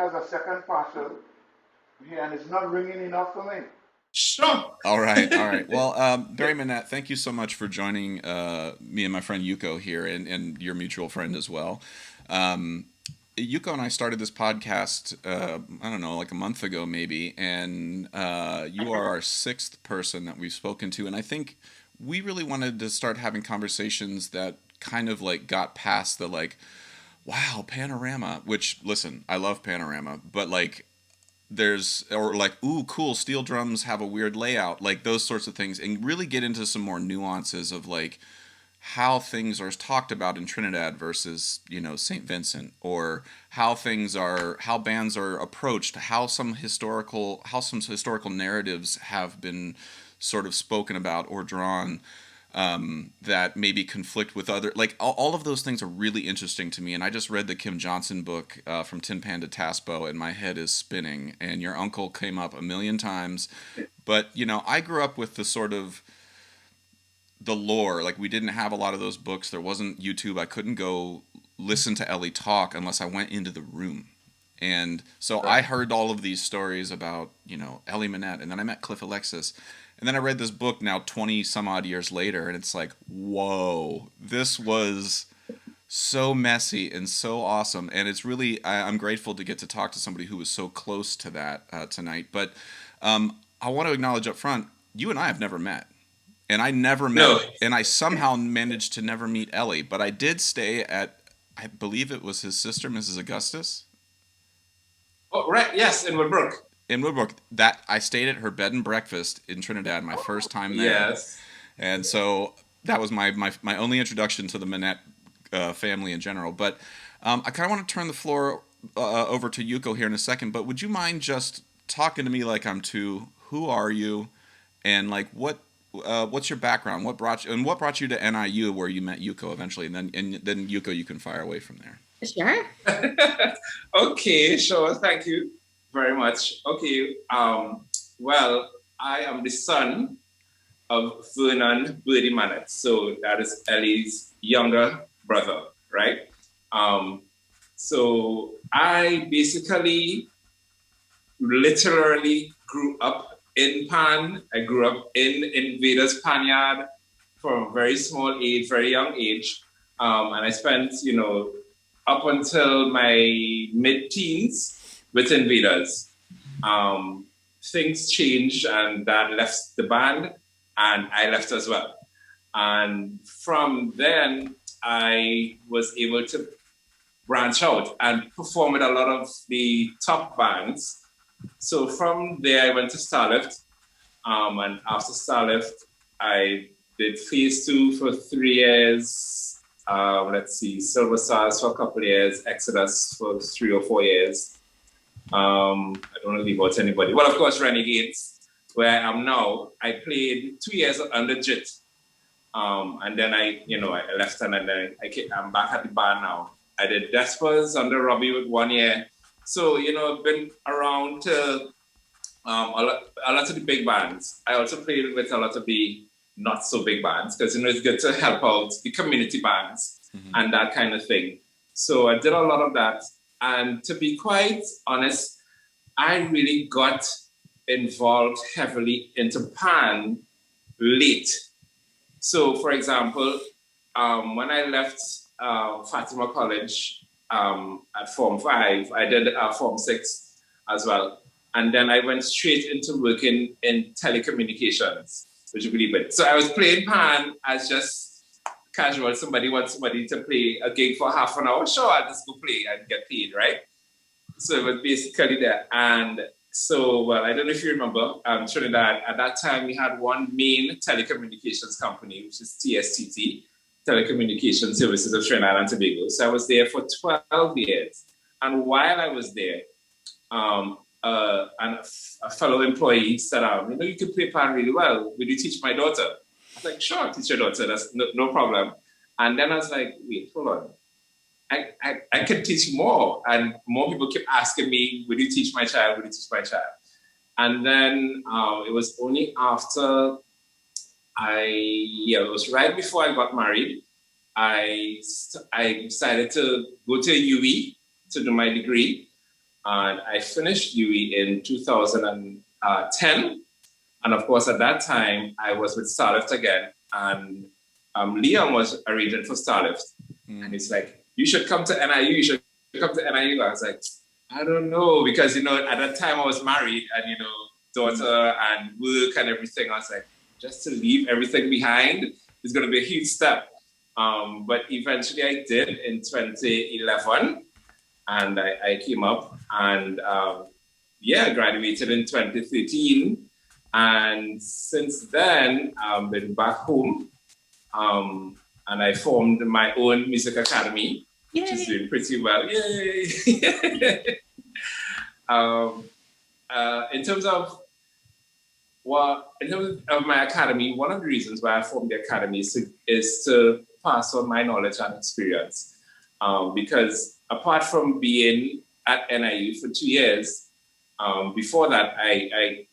has a second parcel here, and it's not ringing enough for me. Sure. All right, all right. Well, Barry Mannette, thank you so much for joining me and my friend Yuko here, and your mutual friend as well. Um, Yuko and I started this podcast, I don't know, like a month ago maybe, and you are our sixth person that we've spoken to, and I think we really wanted to start having conversations that kind of like got past the like, wow, Panorama, which, listen, I love Panorama, but like, there's or like ooh cool steel drums have a weird layout, like those sorts of things, and really get into some more nuances of like how things are talked about in Trinidad versus St. Vincent, or how bands are approached, how some historical narratives have been sort of spoken about or drawn, that maybe conflict with other, like all of those things are really interesting to me. And I just read the Kim Johnson book, From Tin Pan to Taspo, and my head is spinning, and your uncle came up a million times. But I grew up with the sort of the lore. Like, we didn't have a lot of those books, there wasn't YouTube, I couldn't go listen to Ellie talk unless I went into the room. And so I heard all of these stories about, Ellie Mannette, and then I met Cliff Alexis. And then I read this book now 20 some odd years later, and it's like, whoa, this was so messy and so awesome. And it's really, I'm grateful to get to talk to somebody who was so close to that tonight. But I want to acknowledge up front, you and I have never met. And I never met, No. and I somehow managed to never meet Ellie. But I did stay at, I believe it was his sister, Mrs. Augustus. Oh, right. Yes, in Woodbrook. In Woodbrook, that I stayed at her bed and breakfast in Trinidad, my first time there. Yes. And so that was my only introduction to the Mannette family in general. But I kind of want to turn the floor over to Yuko here in a second. But would you mind just talking to me like I'm two? Who are you? And like what's your background? What brought you to NIU, where you met Yuko eventually? And then Yuko, you can fire away from there. Sure. Okay, sure. Thank you very much. Okay. Well, I am the son of Vernon Birdie Mannette. So that is Ellie's younger brother, right? So I basically literally grew up in Pan. I grew up in Invaders Panyard from a very small age, very young age. And I spent, up until my mid-teens with Invaders. Things changed, and Dad left the band, and I left as well. And from then, I was able to branch out and perform with a lot of the top bands. So from there, I went to Starlift. And after Starlift, I did Phase 2 for 3 years. Silver Stars for a couple of years, Exodus for 3 or 4 years. I don't want to leave out anybody. Well, of course, Renegades, where I am now. I played 2 years under JIT. And then I left, and then I'm back at the band now. I did Despers under Robbie with 1 year. So, I've been around to a lot of the big bands. I also played with a lot of the not so big bands, because it's good to help out the community bands and that kind of thing. So I did a lot of that. And to be quite honest, I really got involved heavily into Pan late. So for example, when I left Fatima College at Form 5, I did Form 6 as well. And then I went straight into working in telecommunications, would you believe it? So I was playing Pan as just casual. Somebody wants somebody to play a gig for half an hour. Sure, I'll just go play and get paid, right? So it was basically that. And so, well, I don't know if you remember, Trinidad, at that time we had one main telecommunications company, which is TSTT, Telecommunications Services of Trinidad and Tobago. So I was there for 12 years. And while I was there, and a fellow employee said, you can play Pan really well. Will you teach my daughter? I was like, sure, I'll teach your daughter. That's no problem. And then I was like, wait, hold on. I could teach more. And more people kept asking me, will you teach my child? Will you teach my child? And then it was only after it was right before I got married. I decided to go to UE to do my degree. And I finished UE in 2010. And of course, at that time, I was with Starlift again. And Liam was arranging for Starlift. And he's like, you should come to NIU. You should come to NIU. I was like, I don't know. Because, at that time I was married and, daughter and work and everything. I was like, just to leave everything behind is going to be a huge step. But eventually I did in 2011. And I came up and, graduated in 2013. And since then, I've been back home. And I formed my own music academy, Yay. which is doing pretty well. Yay! In terms of my academy, one of the reasons why I formed the academy is to pass on my knowledge and experience. Because apart from being at NIU for 2 years, before that, I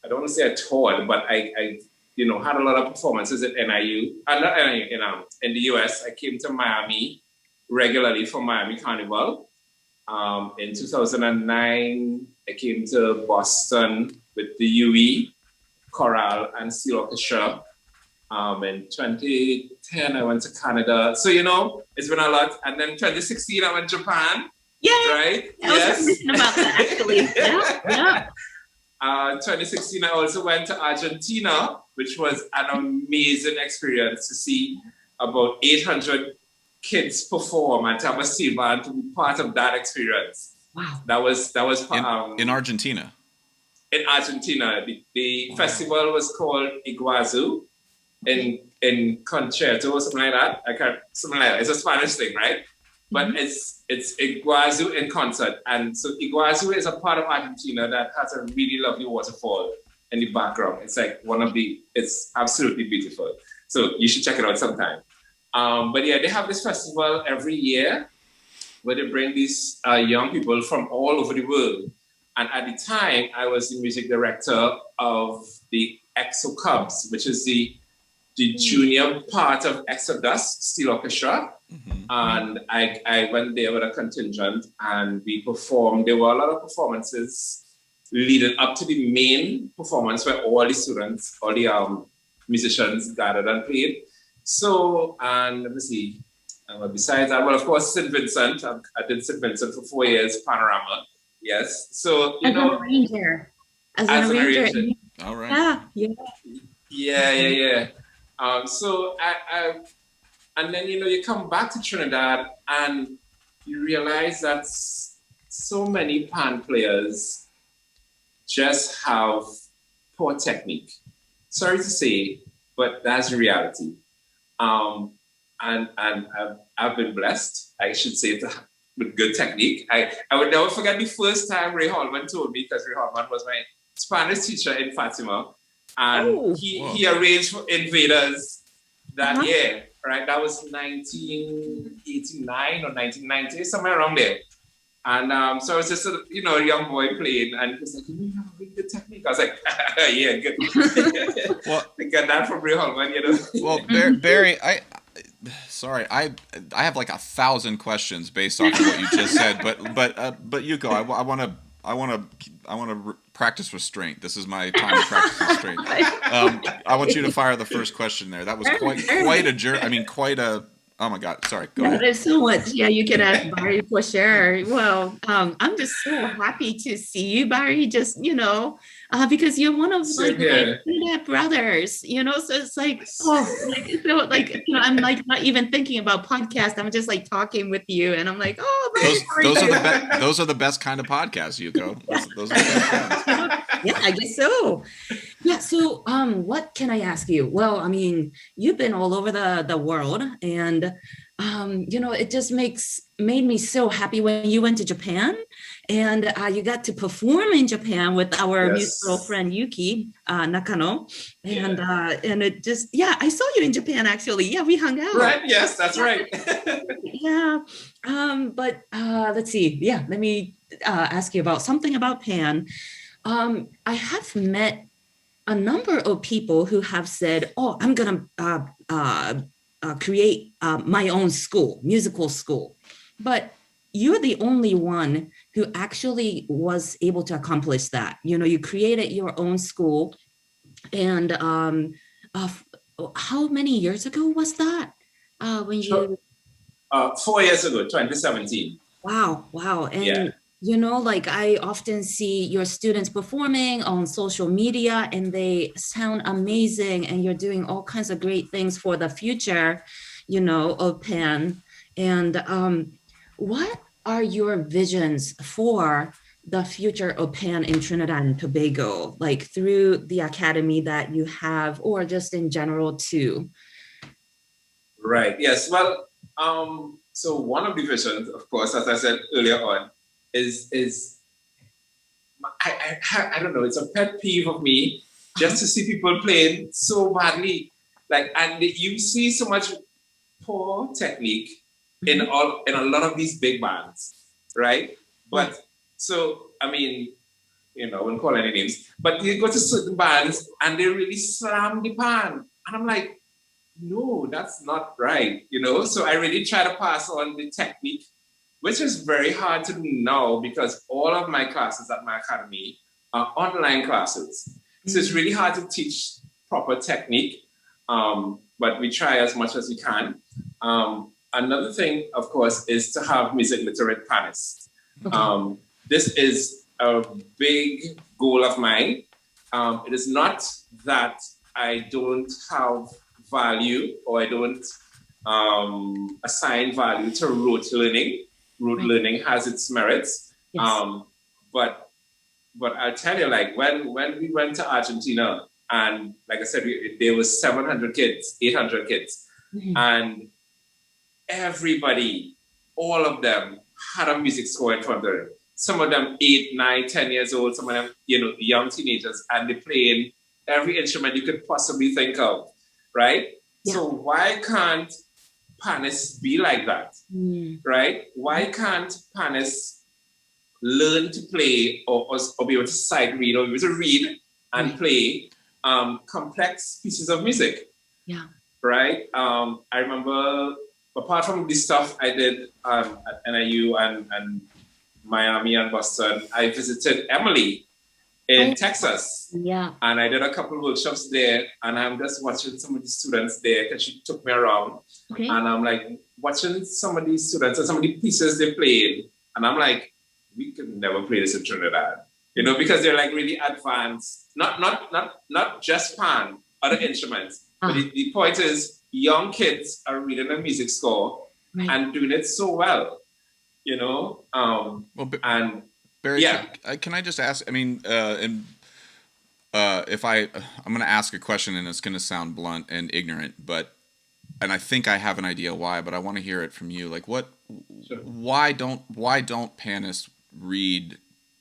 don't want to say I toured, but I had a lot of performances at NIU, not NIU, in the US. I came to Miami regularly for Miami Carnival. In 2009, I came to Boston with the UE, Chorale, and Steel Orchestra. In 2010, I went to Canada. So, it's been a lot. And then 2016, I went to Japan. Yay! Right? I was thinking about that, actually. Yeah. 2016, I also went to Argentina, which was an amazing experience to see about 800 kids perform and to have a silver and to be part of that experience. Wow. That was in Argentina. In Argentina, the festival was called Iguazu in concerto or something like that. It's a Spanish thing, right? But it's Iguazu in concert. And so Iguazu is a part of Argentina that has a really lovely waterfall in the background. It's like it's absolutely beautiful. So you should check it out sometime. But yeah, they have this festival every year where they bring these young people from all over the world. And at the time, I was the music director of the EXO Cubs, which is the junior part of Exodus Steel Orchestra. And I went there with a contingent and we performed. There were a lot of performances leading up to the main performance where all the students, all the musicians gathered and played. So, and let me see. Besides that, well, of course, St. Vincent. I did St. Vincent for 4 years, Panorama. Yes. So, As an arranger. As an arranger. All right. Yeah. So I and then, you come back to Trinidad and you realize that so many pan players just have poor technique. Sorry to say, but that's the reality. And I've been blessed, I should say, with good technique. I would never forget the first time Ray Hallman told me, because Ray Hallman was my Spanish teacher in Fatima. And he arranged for Invaders that year, right? That was 1989 or 1990, somewhere around there. And so I was just a young boy playing, and he was like, you have a really good technique. I was like, yeah, good. Well, I got that from Ray Hallman, Well, Barry, I have like 1,000 questions based off of what you just said, but Yuko, I want to practice restraint. This is my time to practice restraint. I want you to fire the first question there. That was quite a jerk. I mean, oh my God. Sorry. Go ahead. There's so much. Yeah, you can ask Barry for sure. Well, I'm just so happy to see you, Barry. Just, because you're one of my Trinidad brothers, so it's like, I'm like not even thinking about podcast. I'm just like talking with you, and I'm like, those are the best kind of podcasts, Yuko. Those are the best ones. Yeah, I guess so. Yeah. So, what can I ask you? Well, I mean, you've been all over the world, and it just made me so happy when you went to Japan, and you got to perform in Japan with our musical friend Yuki Nakano, and it just I saw you in Japan actually. Yeah, we hung out. Right. Yes, that's right. Yeah. But let's see. Yeah, let me ask you about something about Pan. I have met a number of people who have said, "Oh, I'm gonna create my own school, musical school." But you're the only one who actually was able to accomplish that. You created your own school, and uh, how many years ago was that? When Sure. you 4 years ago, 2017. Wow. Yeah. And like I often see your students performing on social media and they sound amazing, and you're doing all kinds of great things for the future, of Pan. And what are your visions for the future of Pan in Trinidad and Tobago, like through the academy that you have, or just in general too? Right. Yes. Well, so one of the visions, of course, as I said earlier on, is I don't know. It's a pet peeve of me just to see people playing so badly, like, and you see so much poor technique in a lot of these big bands, right? But so I mean, I wouldn't call any names, but you go to certain bands and they really slam the pan, and I'm like, no, that's not right, So I really try to pass on the technique, which is very hard to do now because all of my classes at my academy are online classes. So it's really hard to teach proper technique, but we try as much as we can. Another thing, of course, is to have music literate panists. Okay. This is a big goal of mine. It is not that I don't have value or I don't assign value to rote learning. Rote learning has its merits. Yes. But I'll tell you, like when we went to Argentina, and like I said, there was 700 kids, 800 kids, and everybody, all of them had a music score in front of them. Some of them 8, 9, 10 years old, some of them, young teenagers, and they're playing every instrument you could possibly think of, right? Yeah. So why can't panists be like that, right? Why can't panists learn to play or be able to sight read or be able to read and play complex pieces of music? Yeah. Right? I remember, apart from the stuff I did at NIU and Miami and Boston, I visited Emily in Texas. Yeah. And I did a couple of workshops there, and I'm just watching some of the students there because she took me around. Okay. And I'm like watching some of these students and some of the pieces they played. And I'm like, we could never play this in Trinidad. Because they're like really advanced, not just pan, other instruments. But the point is, young kids are reading a music score and doing it so well, and Barry, yeah. Can I just ask? I mean, I'm going to ask a question, and it's going to sound blunt and ignorant, and I think I have an idea why, but I want to hear it from you. Like, Sure. why don't panists read?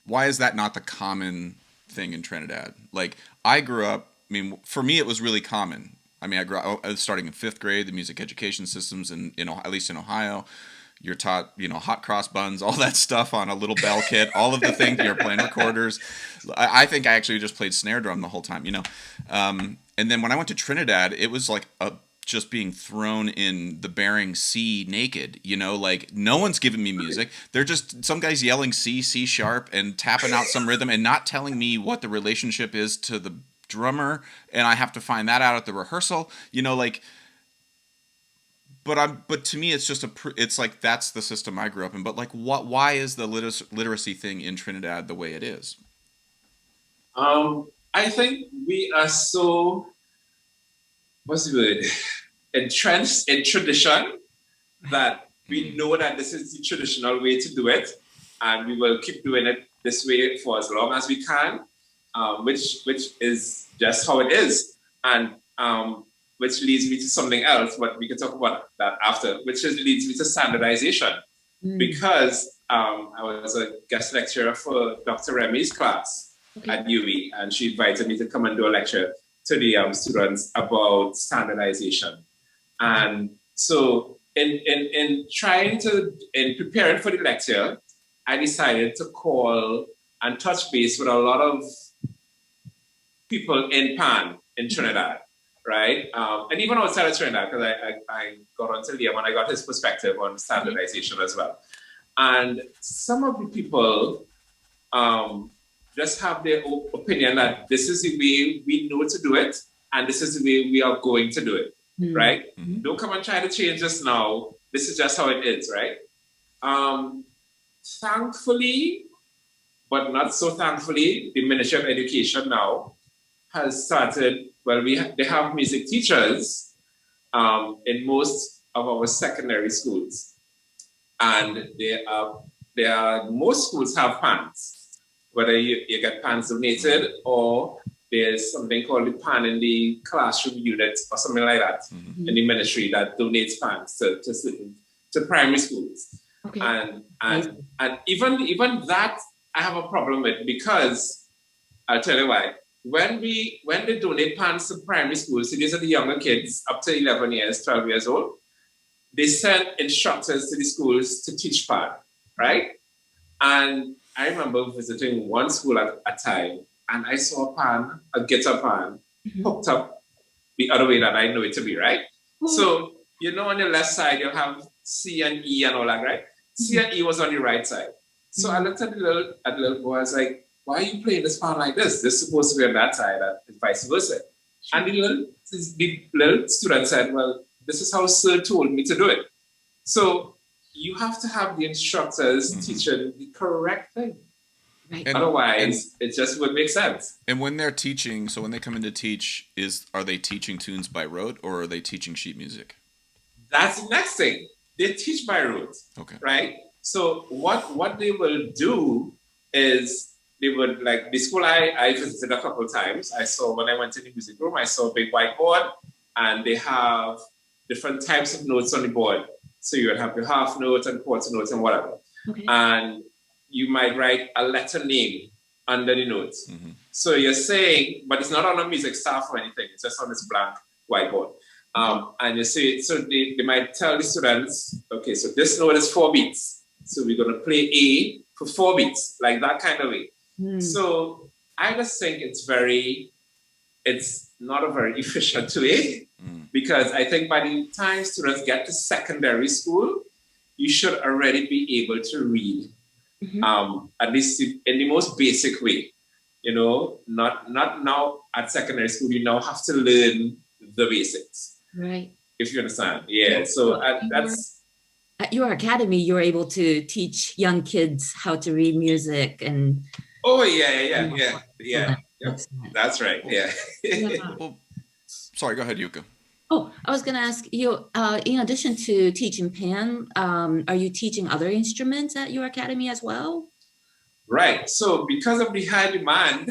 Why is that not the common thing in Trinidad? Like, I grew up. I mean, for me, it was really common. I mean, I was starting in 5th grade. The music education systems at least in Ohio, you're taught, hot cross buns, all that stuff on a little bell kit, all of the things, you're playing recorders. I think I actually just played snare drum the whole time, And then when I went to Trinidad, it was like just being thrown in the Bering Sea naked, like no one's giving me music. They're just some guys yelling C sharp and tapping out some rhythm and not telling me what the relationship is to the drummer, and I have to find that out at the rehearsal, But to me, it's just it's like that's the system I grew up in. But like, why is the literacy thing in Trinidad the way it is? I think we are so, what's the word, entrenched in tradition that we know that this is the traditional way to do it, and we will keep doing it this way for as long as we can, which is just how it is, and which leads me to something else, but we can talk about that after, leads me to standardization. Because I was a guest lecturer for Dr. Remy's class at UWI, and she invited me to come and do a lecture to the students about standardization. And so in preparing for the lecture, I decided to call and touch base with a lot of people in Pan in Trinidad. Right? And even outside of Trinidad, because I got onto Liam and I got his perspective on standardization as well. And some of the people just have their own opinion that this is the way we know to do it, and this is the way we are going to do it, right? Don't come and try to change us now. This is just how it is, right? Thankfully, but not so thankfully, the Ministry of Education now has started, well, they have music teachers in most of our secondary schools. And most schools have pans, whether you get pans donated or there's something called the pan in the classroom unit or something like that in the ministry that donates pans to primary schools. Okay. And even that I have a problem with, because I'll tell you why. When they donate pans to primary schools, so these are the younger kids up to 11 years, 12 years old, they send instructors to the schools to teach pan, right? And I remember visiting one school at a time, and I saw a guitar pan, hooked up the other way that I know it to be, right? So, on your left side, you'll have C and E and all that, right? C and E was on the right side. So I looked at the little boy, I was like, why are you playing this pan like this? This is supposed to be on that side, and vice versa. And the little student said, well, this is how Sir told me to do it. So you have to have the instructors teaching the correct thing. Right. Otherwise, it just wouldn't make sense. And when they're teaching, so when they come in to teach, are they teaching tunes by rote, or are they teaching sheet music? That's the next thing. They teach by rote. Okay. Right? So what they will do is they would, like the school I visited a couple of times, I saw when I went to the music room, I saw a big whiteboard, and they have different types of notes on the board. So you would have your half note and quarter notes and whatever. Okay. And you might write a letter name under the notes. So you're saying, but it's not on a music staff or anything, it's just on this blank whiteboard. And you say, so they might tell the students, okay, so this note is 4 beats. So we're going to play A for 4 beats, like that kind of way. So I just think it's not a very efficient way, because I think by the time students get to secondary school, you should already be able to read, at least in the most basic way. Not now at secondary school, you now have to learn the basics. Right. If you understand. Yeah. So that's... At your academy, you're able to teach young kids how to read music and... Oh, yeah. That's right. Yeah. Well, sorry, go ahead, Yuka. Oh, I was going to ask you, in addition to teaching pan, are you teaching other instruments at your academy as well? Right. So because of the high demand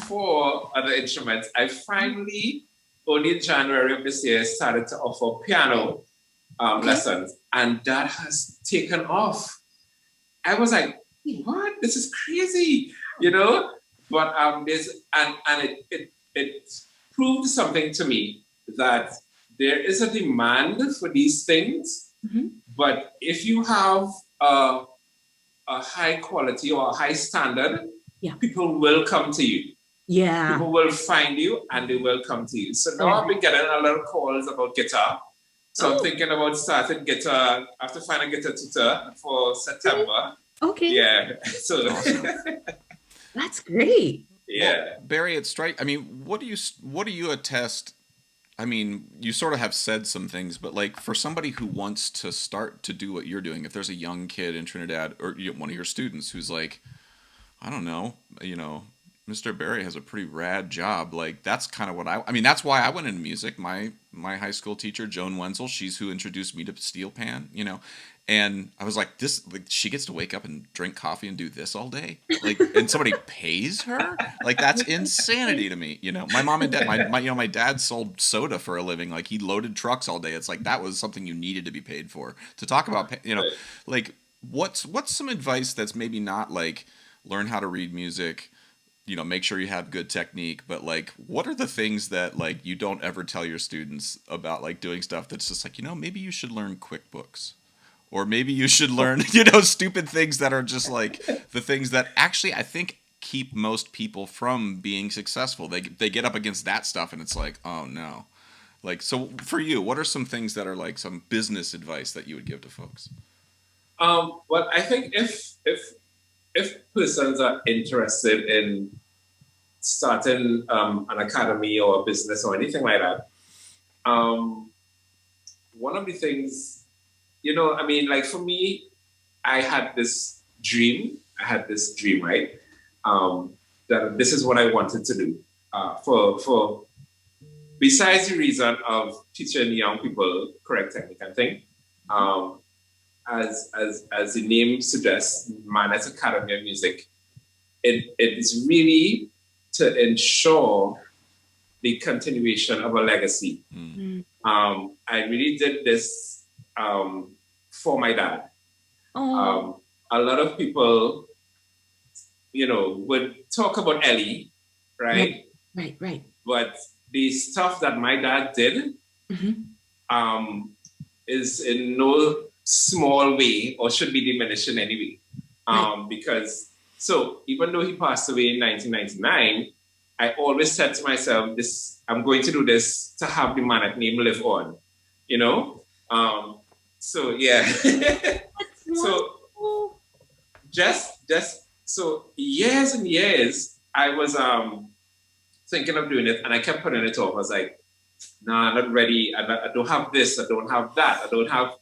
for other instruments, I finally, only in January of this year, started to offer piano lessons. And that has taken off. I was like, what? This is crazy, But it proved something to me, that there is a demand for these things, but if you have a high quality or a high standard, people will come to you. Yeah. People will find you and they will come to you. So now I've been getting a lot of calls about guitar. So I'm thinking about starting guitar. I have to find a guitar tutor for September. Okay. Yeah. So awesome. That's great. Yeah. Well, Barry, what do you attest? I mean, you sort of have said some things, but like for somebody who wants to start to do what you're doing, if there's a young kid in Trinidad or one of your students who's like, I don't know, Mr. Barry has a pretty rad job. Like that's kind of what that's why I went into music. My high school teacher, Joan Wenzel, she's who introduced me to steel pan, and I was like, she gets to wake up and drink coffee and do this all day, like, and somebody pays her, like that's insanity to me. My mom and dad, my dad sold soda for a living, like he loaded trucks all day. It's like that was something you needed to be paid for. To talk about, like what's some advice that's maybe not like learn how to read music, make sure you have good technique, but like, what are the things that like you don't ever tell your students about like doing stuff that's just like, maybe you should learn QuickBooks, or maybe you should learn, stupid things that are just like the things that actually I think keep most people from being successful. They get up against that stuff and it's like, oh no. Like, so for you, what are some things that are like some business advice that you would give to folks? Well, I think if persons are interested in starting an academy or a business or anything like that, one of the things, I mean, like for me, I had this dream. Right? That this is what I wanted to do. For besides the reason of teaching young people correct technique and thing, as the name suggests, Mannette Academy of Music, it is really to ensure the continuation of a legacy. I really did this for my dad. A lot of people, would talk about Ellie, right? Right. But the stuff that my dad did is in no small way or should be diminished in any way. Because, so even though he passed away in 1999, I always said to myself, I'm going to do this to have the Mannette name live on, So yeah. So so years and years, I was thinking of doing it, and I kept putting it off. I was like, nah, I'm not ready. I don't have this. I don't have that. I don't have,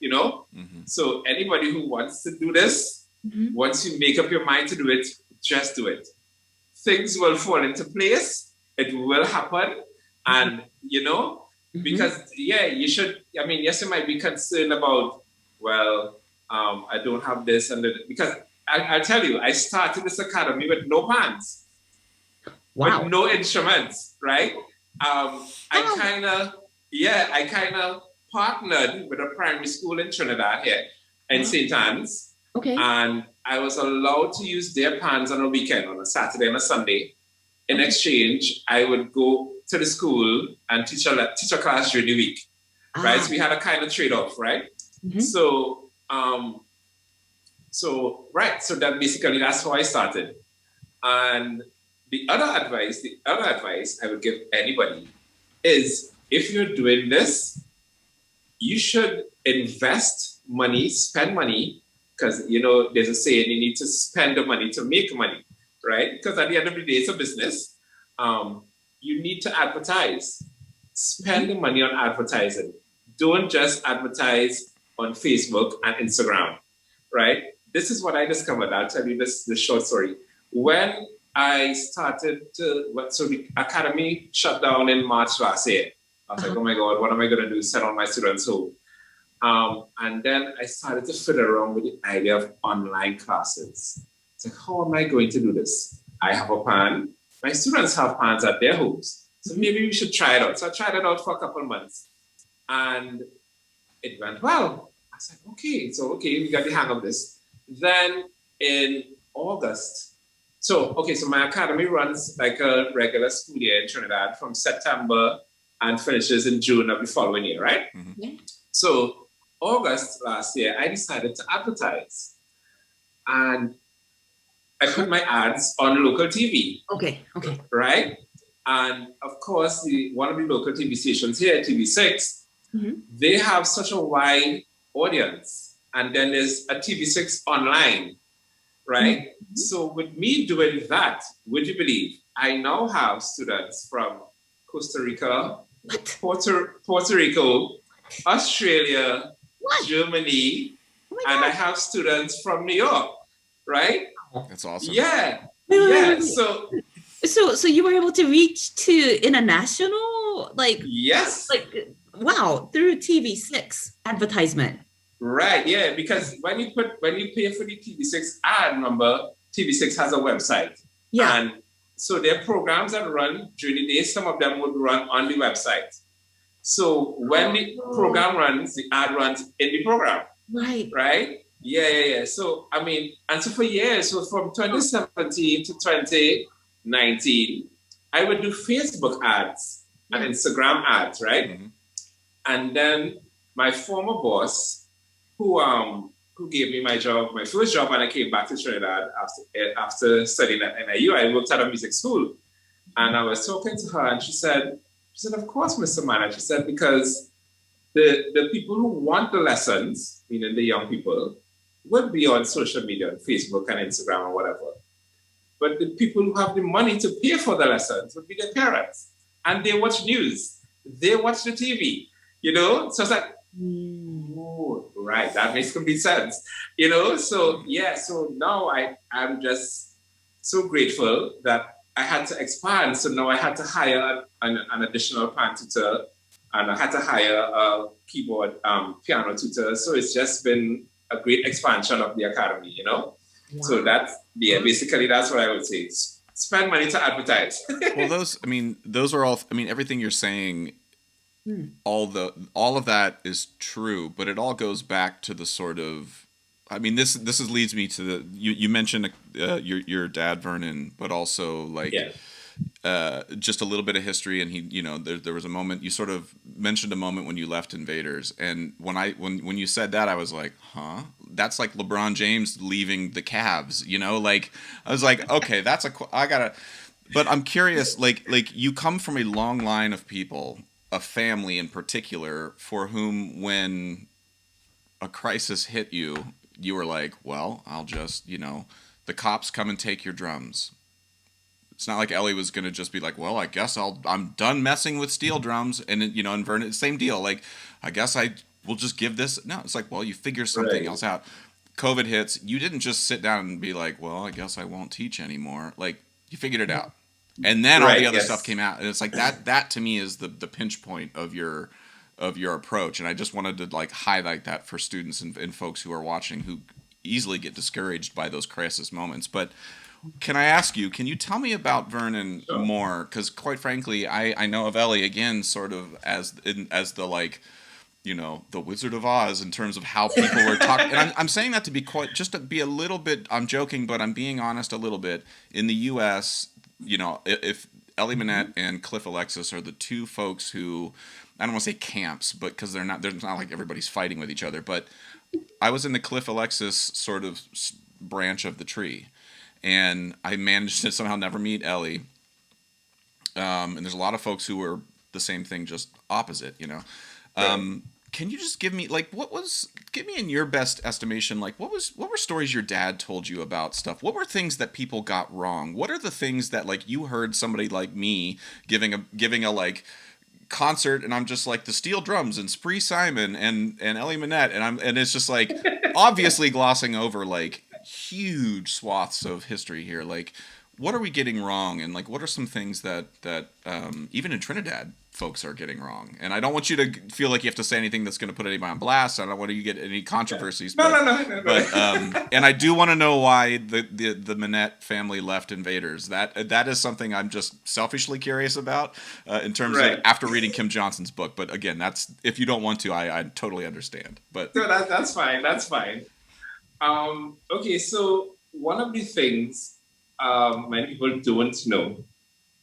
So anybody who wants to do this, once you make up your mind to do it, just do it. Things will fall into place. It will happen. And, because, you should, I mean, yes, you might be concerned about, well, I don't have this. Because I'll tell you, I started this academy with no bands. Wow. With no instruments, right? I kind of partnered with a primary school in Trinidad here in St. Anne's. Okay. And I was allowed to use their pans on a weekend, on a Saturday and a Sunday. In exchange, I would go to the school and teach a class during the week, right? So we had a kind of trade-off, right? So that basically that's how I started. And the other advice I would give anybody is, if you're doing this, you should invest money, spend money, because, there's a saying, you need to spend the money to make money, right? Because at the end of the day, it's a business. You need to advertise. Spend the money on advertising. Don't just advertise on Facebook and Instagram, right? This is what I discovered. I'll tell you this short story. When I started so the academy shut down in March last year. I was like, oh my God, what am I going to do? Send all my students home. And then I started to fiddle around with the idea of online classes. It's like, how am I going to do this? I have a pan. My students have pans at their homes. So maybe we should try it out. So I tried it out for a couple of months. And it went well. I said, okay, we got the hang of this. Then in August, so my academy runs like a regular school year in Trinidad from September and finishes in June of the following year, right? So August last year, I decided to advertise. And I put my ads on local TV. Okay. Right? And of course, one of the local TV stations here, TV6, they have such a wide audience. And then there's a TV6 online, right? So with me doing that, would you believe, I now have students from Costa Rica, Puerto Rico, Australia, Germany, and I have students from New York, right? That's awesome. Yeah. Wait. So you were able to reach to international, yes, wow, through TV6 advertisement. Right. Yeah. Because when you pay for the TV6 ad number, TV6 has a website. Yeah. And so there are programs that run during the day. Some of them would run on the website. So when the program runs, the ad runs in the program. Right. Right. Yeah. So, I mean, and so for years, so from 2017 to 2019, I would do Facebook ads and Instagram ads, right? And then my former boss, who gave me my first job when I came back to Trinidad after studying at NIU, I worked at a music school. And I was talking to her and she said, of course, Mr. Mannette. She said, because the people who want the lessons, meaning the young people, would be on social media, on Facebook and Instagram or whatever. But the people who have the money to pay for the lessons would be their parents. And they watch news. They watch the TV, you know? So it's like, oh, right, that makes complete sense. You know, so yeah, so now I'm just so grateful that I had to expand. So now I had to hire an additional pan tutor, and I had to hire a keyboard piano tutor. So it's just been a great expansion of the academy, you know? Wow. So that's, yeah, basically that's what I would say. Spend money to advertise. Well, those are all, everything you're saying, all of that is true, but it all goes back to the sort of, this leads me to the, you mentioned your dad, Vernon, but also like, just a little bit of history, and he, there was a moment, you sort of mentioned a moment when you left Invaders, and when you said that, I was like, huh? That's like LeBron James leaving the Cavs, like, I was like, okay, but I'm curious, like you come from a long line of people, a family in particular, for whom when a crisis hit you, you were like, well, I'll just, the cops come and take your drums. It's not like Ellie was going to just be like, well, I guess I'm done messing with steel drums. And, and Vernon, same deal. Like, I guess I will just give this. No, it's like, well, you figure something else out. COVID hits. You didn't just sit down and be like, well, I guess I won't teach anymore. Like, you figured it out. And then all the other stuff came out. And it's like that to me is the pinch point of your approach. And I just wanted to like highlight that for students and folks who are watching who easily get discouraged by those crisis moments. But can I ask you, can you tell me about Vernon more? Because quite frankly, I know of Ellie, again, sort of as the like, the Wizard of Oz in terms of how people were talking. And I'm saying that to be just to be a little bit, I'm joking, but I'm being honest a little bit. In the U.S., if Ellie Mannette and Cliff Alexis are the two folks who, I don't want to say camps, but because they're not like everybody's fighting with each other. But I was in the Cliff Alexis sort of branch of the tree. And I managed to somehow never meet Ellie. And there's a lot of folks who were the same thing, just opposite, Can you just give me, like, give me in your best estimation, like, what were stories your dad told you about stuff? What were things that people got wrong? What are the things that, like, you heard somebody like me giving a like, concert, and I'm just like, the steel drums and Spree Simon and Ellie Mannette, and it's just like, obviously glossing over, like, huge swaths of history here. Like, what are we getting wrong, and like, what are some things that even in Trinidad folks are getting wrong? And I don't want you to feel like you have to say anything that's going to put anybody on blast. I don't want you to get any controversies. No. But and I do want to know why the Mannette family left Invaders. That is something I'm just selfishly curious about in terms of after reading Kim Johnson's book. But again, that's, if you don't want to, I totally understand. But no, that's fine. That's fine. Okay, so one of the things many people don't know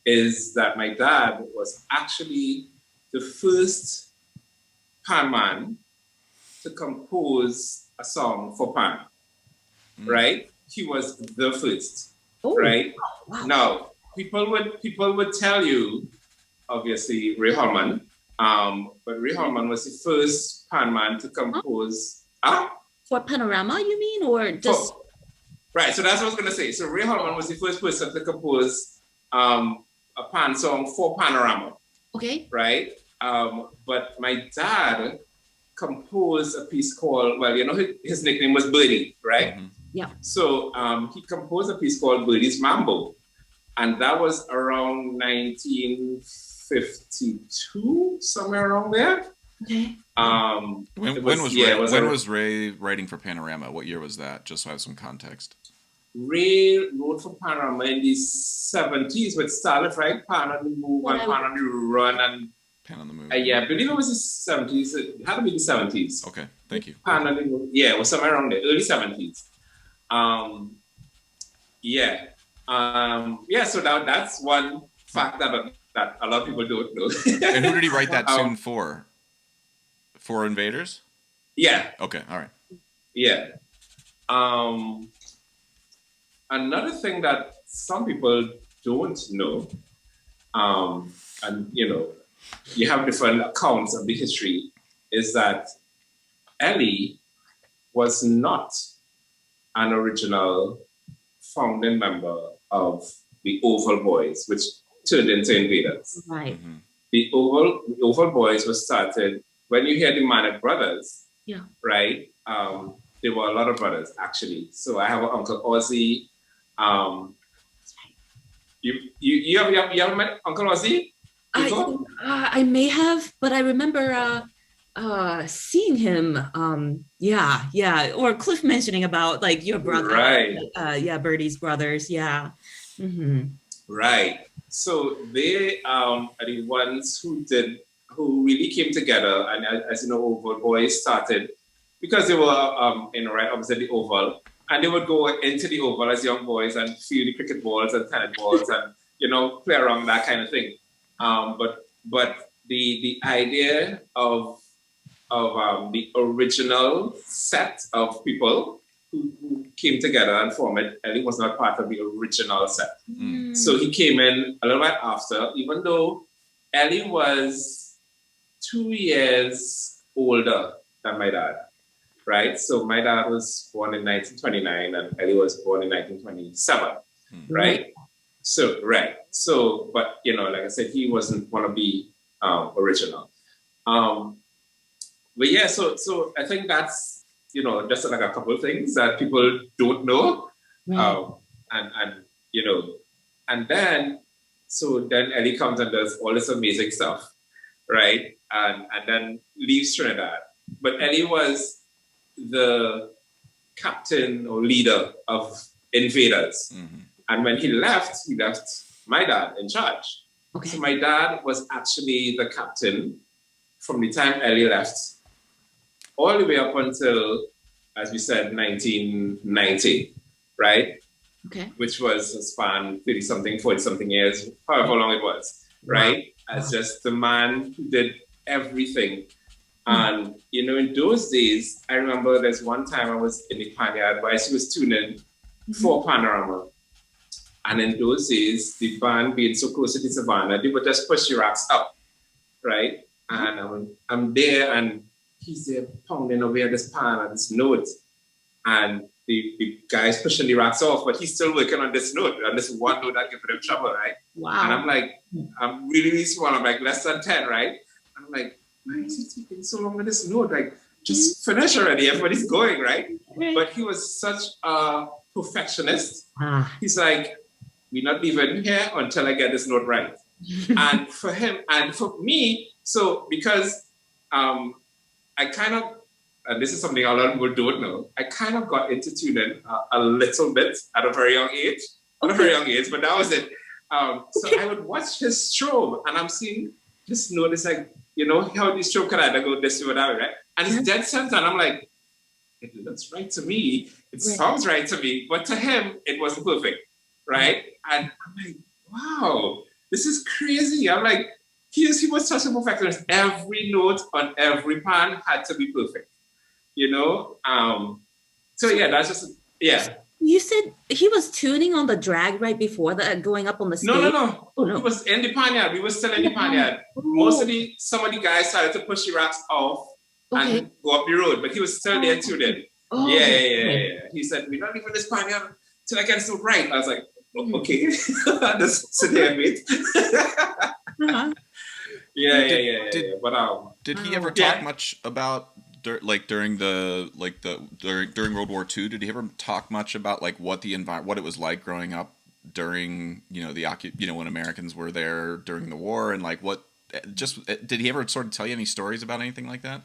is that my dad was actually the first pan man to compose a song for pan, right? He was the first, right? Wow. Now, people would tell you, obviously, Ray Holman, but Ray Holman was the first pan man to compose. For Panorama, you mean, or just? Right, so that's what I was going to say. So Ray Holman was the first person to compose a pan song for Panorama. Okay. Right? But my dad composed a piece called, well, his nickname was Birdie, right? Mm-hmm. Yeah. So he composed a piece called Birdie's Mambo. And that was around 1952, somewhere around there. Okay. When was Ray writing for Panorama? What year was that? Just so I have some context. Ray wrote for Panorama in the 70s, but started right Pan on the Move and Pan on the Run and Pan on the Move. Yeah, I believe it was the 70s. It had to be the 70s. Okay, thank you. Pan on the Move. Yeah, it was somewhere around there, early 70s. So that's one fact that a lot of people don't know. And who did he write that tune for? For Invaders? Yeah. Okay, all right. Yeah. Another thing that some people don't know, and you have different accounts of the history, is that Ellie was not an original founding member of the Oval Boys, which turned into Invaders. Right. Mm-hmm. The Oval Boys was started when you hear the Mannette brothers, Yeah. right? There were a lot of brothers actually. So I have an Uncle Ozzy. You have met Uncle Ozzy? I may have, but I remember seeing him. Yeah. Or Cliff mentioning about like your brother. Right. Birdie's brothers. Yeah. Mm-hmm. Right. So they are the ones who really came together, and as you know, Oval Boys started because they were right opposite the Oval, and they would go into the Oval as young boys and feel the cricket balls and tennis balls and play around that kind of thing. But the idea of the original set of people who came together and formed it, Ellie was not part of the original set. Mm. So he came in a little bit after, even though Ellie was 2 years older than my dad, right? So my dad was born in 1929 and Ellie was born in 1927, right? So, right. So, but, like I said, he wasn't one of the original. But yeah, so I think that's, just like a couple of things that people don't know. Right. And then Ellie comes and does all this amazing stuff, right? And then leaves Trinidad. But Ellie was the captain or leader of Invaders. Mm-hmm. And when he left my dad in charge. Okay. So my dad was actually the captain from the time Ellie left all the way up until, as we said, 1990, right? Okay. Which was a span 30-something, 40-something years, however long it was, right? Wow. As just the man who did everything. And, in those days, I remember there's one time I was in the Panyard while she was tuning for Panorama. And in those days, the band being so close to the Savannah, they would just push the racks up, right? And I'm there and he's there pounding away at this pan and this note. And the guy's pushing the racks off, but he's still working on this note, on this one note that gave him trouble, right? Wow. And I'm like, I'm really, really small. I'm like less than 10, right? And I'm like, why is he taking so long on this note? Like, just finish already. Everybody's going, right? But he was such a perfectionist. He's like, we're not leaving here until I get this note right. And for him and for me, so because I kind of, and this is something a lot of people don't know, I kind of got into tuning a little bit at a very young age. Not a very young age, but that was it. So I would watch his strobe and I'm seeing this note. It's like, how this strobe can either go this way or that way, right? And it's dead center. And I'm like, it looks right to me. It sounds right to me. But to him, it wasn't perfect, right? And I'm like, wow, this is crazy. I'm like, he was such a perfectionist. Every note on every pan had to be perfect, So yeah, that's just, yeah. You said he was tuning on the drag right before that, going up on the stage? No. Oh, no. He was in the Panyard. We were still in the Panyard. Some of the guys started to push the racks off and go up the road, but he was still there tuning. Yeah. He said, we're not leaving this Panyard till I get this right. I was like, okay. Just sit here and wait. Yeah. But did he ever talk much about during World War II? Did he ever talk much about like what it was like growing up during when Americans were there during the war, and like did he ever sort of tell you any stories about anything like that?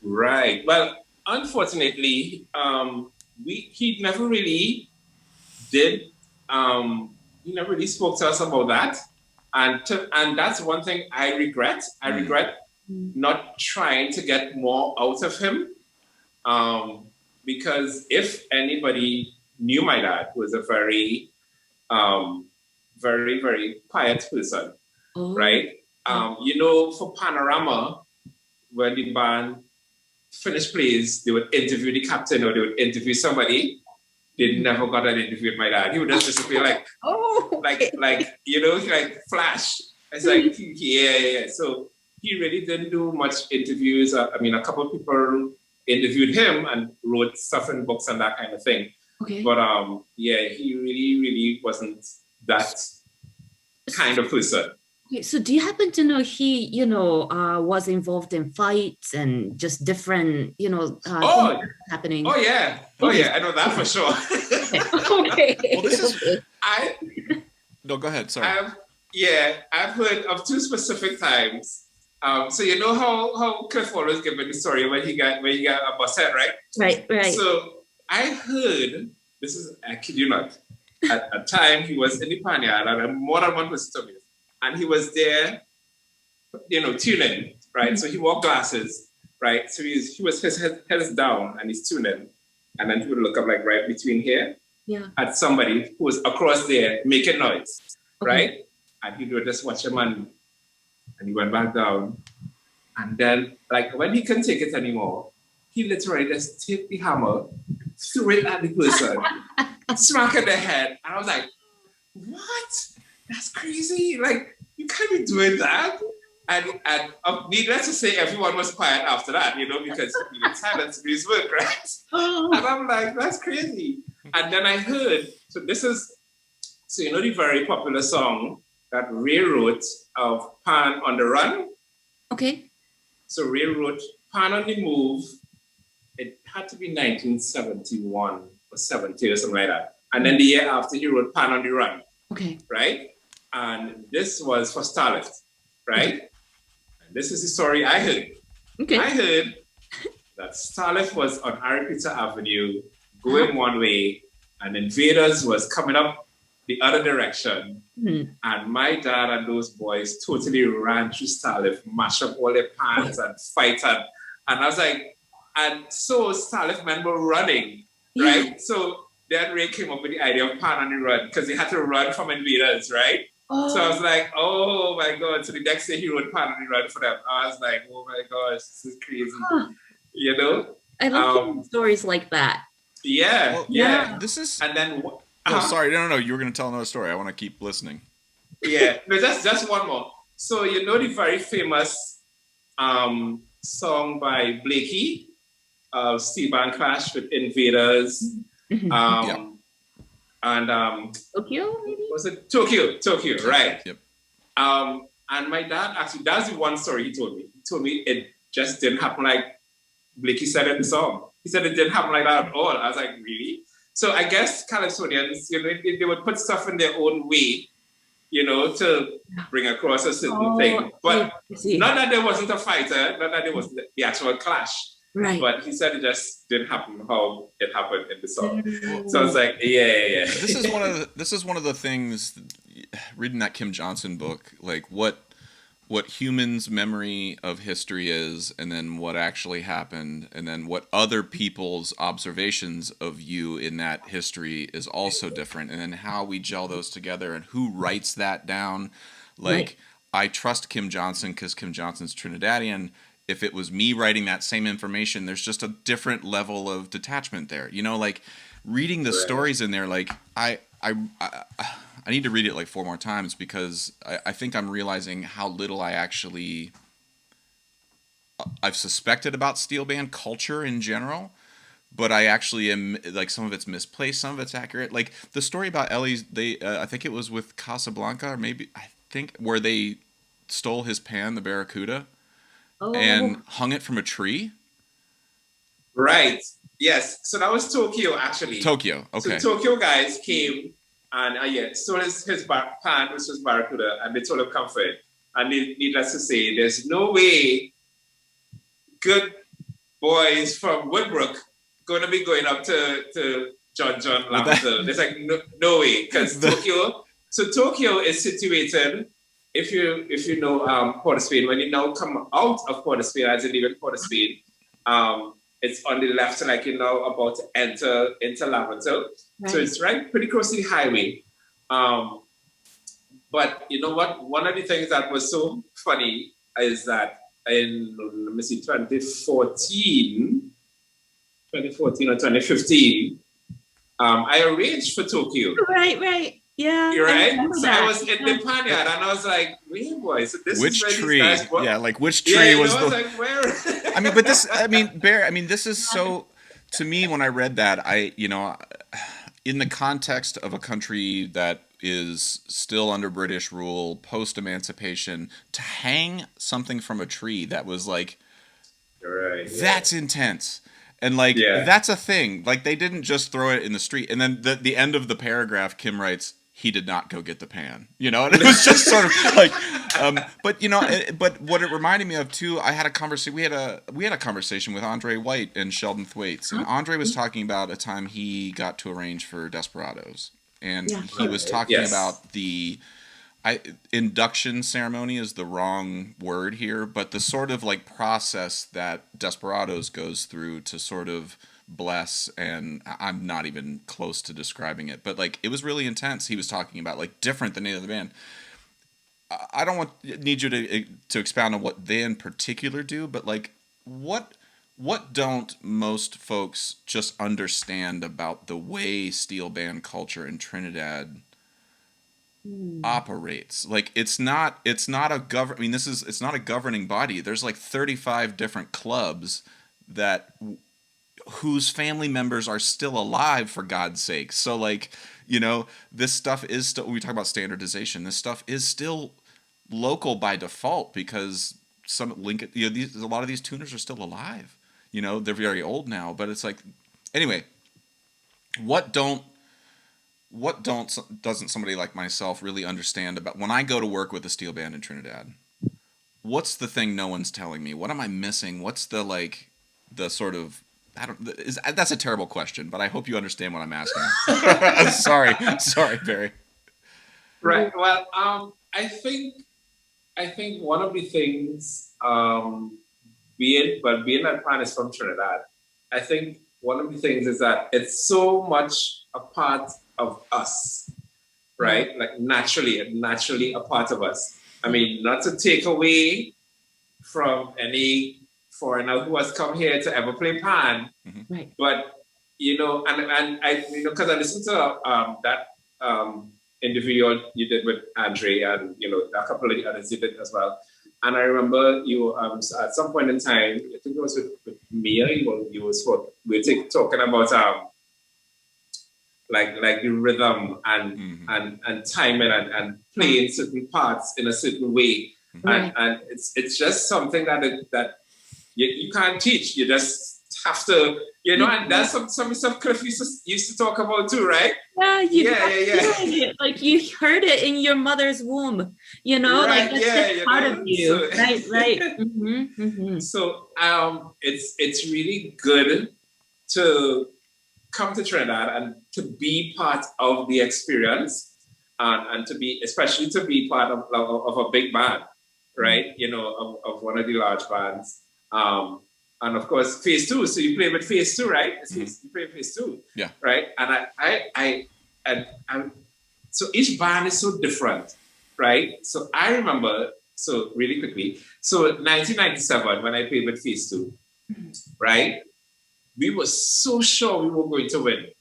Right. Well, unfortunately, he never really did. He never really spoke to us about that. And that's one thing I regret. I regret not trying to get more out of him. Because if anybody knew my dad, who was a very, very, very quiet person, right? For Panorama, when the band finished plays, they would interview the captain or they would interview somebody. They never got an interview with my dad. He would just disappear like flash. It's like, yeah. So he really didn't do much interviews. A couple of people interviewed him and wrote stuff in books and that kind of thing. Okay. But yeah, he really, really wasn't that kind of person. Okay, so do you happen to know he, was involved in fights and just different, things Oh, happening? oh yeah, Okay. I know that for sure. Okay. Well, this is. Okay. I No, go ahead. Sorry. I've heard of two specific times. So you know how Cliff always giving the story when he got a bus head, right? Right. So I heard, this is, I kid you not, at a time he was in the Panyard and more than one person told me this. And he was there, tuning, right? Mhm. So he wore glasses, right? So he was his head is down and he's tuning. And then he would look up like right between here Yeah. at somebody who was across there making noise, Okay. right? And he would just watch him and he went back down. And then, like, when he couldn't take it anymore, he literally just took the hammer, threw it at the person, smack in the head. And I was like, what? That's crazy. Like, you can't be doing that. And needless to say, everyone was quiet after that, because silence means work, right? Oh. And I'm like, that's crazy. And then I heard, so the very popular song that Ray wrote of Pan on the Run? Okay. So Ray wrote Pan on the Move. It had to be 1971 or 70 or something like that. And then the year after, he wrote Pan on the Run, Okay. right? And this was for Starlet, right? And this is the story I heard. Okay. I heard that Starlet was on Aripita Avenue going one way, and Invaders was coming up the other direction. Mhm. And my dad and those boys totally ran through Starlet, mashed up all their pants and fight. And I was like, and so Starlet men were running, right? So then Ray came up with the idea of Pan on the Run because they had to run from Invaders, right? Oh. So I was like, oh my God. So the next day he wrote Pan on the Run for them. I was like, oh my gosh, this is crazy. Huh. I love hearing stories like that. Yeah, Well, yeah. This is. And then, Oh, sorry. No. You were going to tell another story. I want to keep listening. yeah, no, just one more. So the very famous song by Blakey, Steel Band Clash with Invaders, and Tokyo, maybe? was it Tokyo, right? Yep. And my dad actually, that's the one story he told me. He told me it just didn't happen like Blakey said in the song. He said it didn't happen like that at all. I was like, really? So I guess Californians, they would put stuff in their own way, to bring across a certain thing. But not that there wasn't a fighter, not that there wasn't the actual clash. Right. But he said it just didn't happen how it happened in the song. So I was like, yeah. This is one of the things, reading that Kim Johnson book, like what humans' memory of history is, and then what actually happened, and then what other people's observations of you in that history is also different, and then how we gel those together and who writes that down. Like, I trust Kim Johnson because Kim Johnson's Trinidadian. If it was me writing that same information, there's just a different level of detachment there. Like reading the stories in there, like I need to read it like 4 more times because I think I'm realizing how little I've suspected about steel band culture in general, but I actually am, like, some of it's misplaced, some of it's accurate. Like the story about Ellie's, I think it was with Casablanca, or maybe, I think, where they stole his pan, the Barracuda, and hung it from a tree. Right. Yes. So that was Tokyo, actually. Tokyo. Okay. So Tokyo guys came and stole his pan, which was Barracuda, and they told him come for it. And needless to say, there's no way good boys from Woodbrook going to be going up to John Lambertville. There's like no way, because Tokyo is situated. If you know Port of Spain, when you now come out of Port of Spain, as in even Port of Spain, it's on the left, like you're now about to enter into Lambertville. Right. So it's right pretty close to the highway. But you know what? One of the things that was so funny is that in 2014 or 2015, I arranged for Tokyo. Right. Yeah. You're right. So I was in the Panyard and I was like, wait, boy, so this which is tree? Yeah, like which tree was the? I was like, where? Bear. This is so. To me, when I read that, in the context of a country that is still under British rule, post-emancipation, to hang something from a tree that was like, Right. that's intense. And like, Yeah. that's a thing. Like, they didn't just throw it in the street. And then the end of the paragraph, Kim writes, he did not go get the pan, you know? And it was just sort of like, but you know, but what it reminded me of too, I had a conversation, we had a conversation with Andre White and Sheldon Thwaites. And Andre was talking about a time he got to arrange for Desperados. And he was talking about the induction ceremony is the wrong word here, but the sort of like process that Desperados goes through to sort of bless, and I'm not even close to describing it, but like it was really intense. He was talking about like different than any other band. I don't need you to expound on what they in particular do, but like what don't most folks just understand about the way steel band culture in Trinidad operates? Like it's not a it's not a governing body. There's like 35 different clubs that whose family members are still alive, for God's sake. So like, you know, this stuff is still, we talk about standardization, this stuff is still local by default because a lot of these tuners are still alive. You know, they're very old now, but it's like, anyway, doesn't somebody like myself really understand about when I go to work with a steel band in Trinidad? What's the thing no one's telling me? What am I missing? What's the sort of, that's a terrible question, but I hope you understand what I'm asking. Sorry, Barry. Right. Well, I think one of the things, being that man is from Trinidad, I think one of the things is that it's so much a part of us, right? Like naturally a part of us. I mean, not to take away from any foreigner who has come here to ever play pan, right? But you know, and I, you know, because I listened to that interview you did with Andre, and you know, a couple of the others you did as well. And I remember you at some point in time, I think it was with Mia, we were talking about like the rhythm and timing and playing certain parts in a certain way, and it's just something that you can't teach. You just have to, you know, and that's some stuff Cliff used to talk about too, right? Yeah. Like you heard it in your mother's womb, you know, right, like that's part of you, so, right. So it's really good to come to Trinidad and to be part of the experience, and especially to be part of a big band, right? You know, of one of the large bands. And of course, phase 2. So you play with phase 2, right? You play phase 2, yeah, right? And so each band is so different, right? So I remember, so really quickly, so 1997 when I played with phase 2, right? We were so sure we were going to win.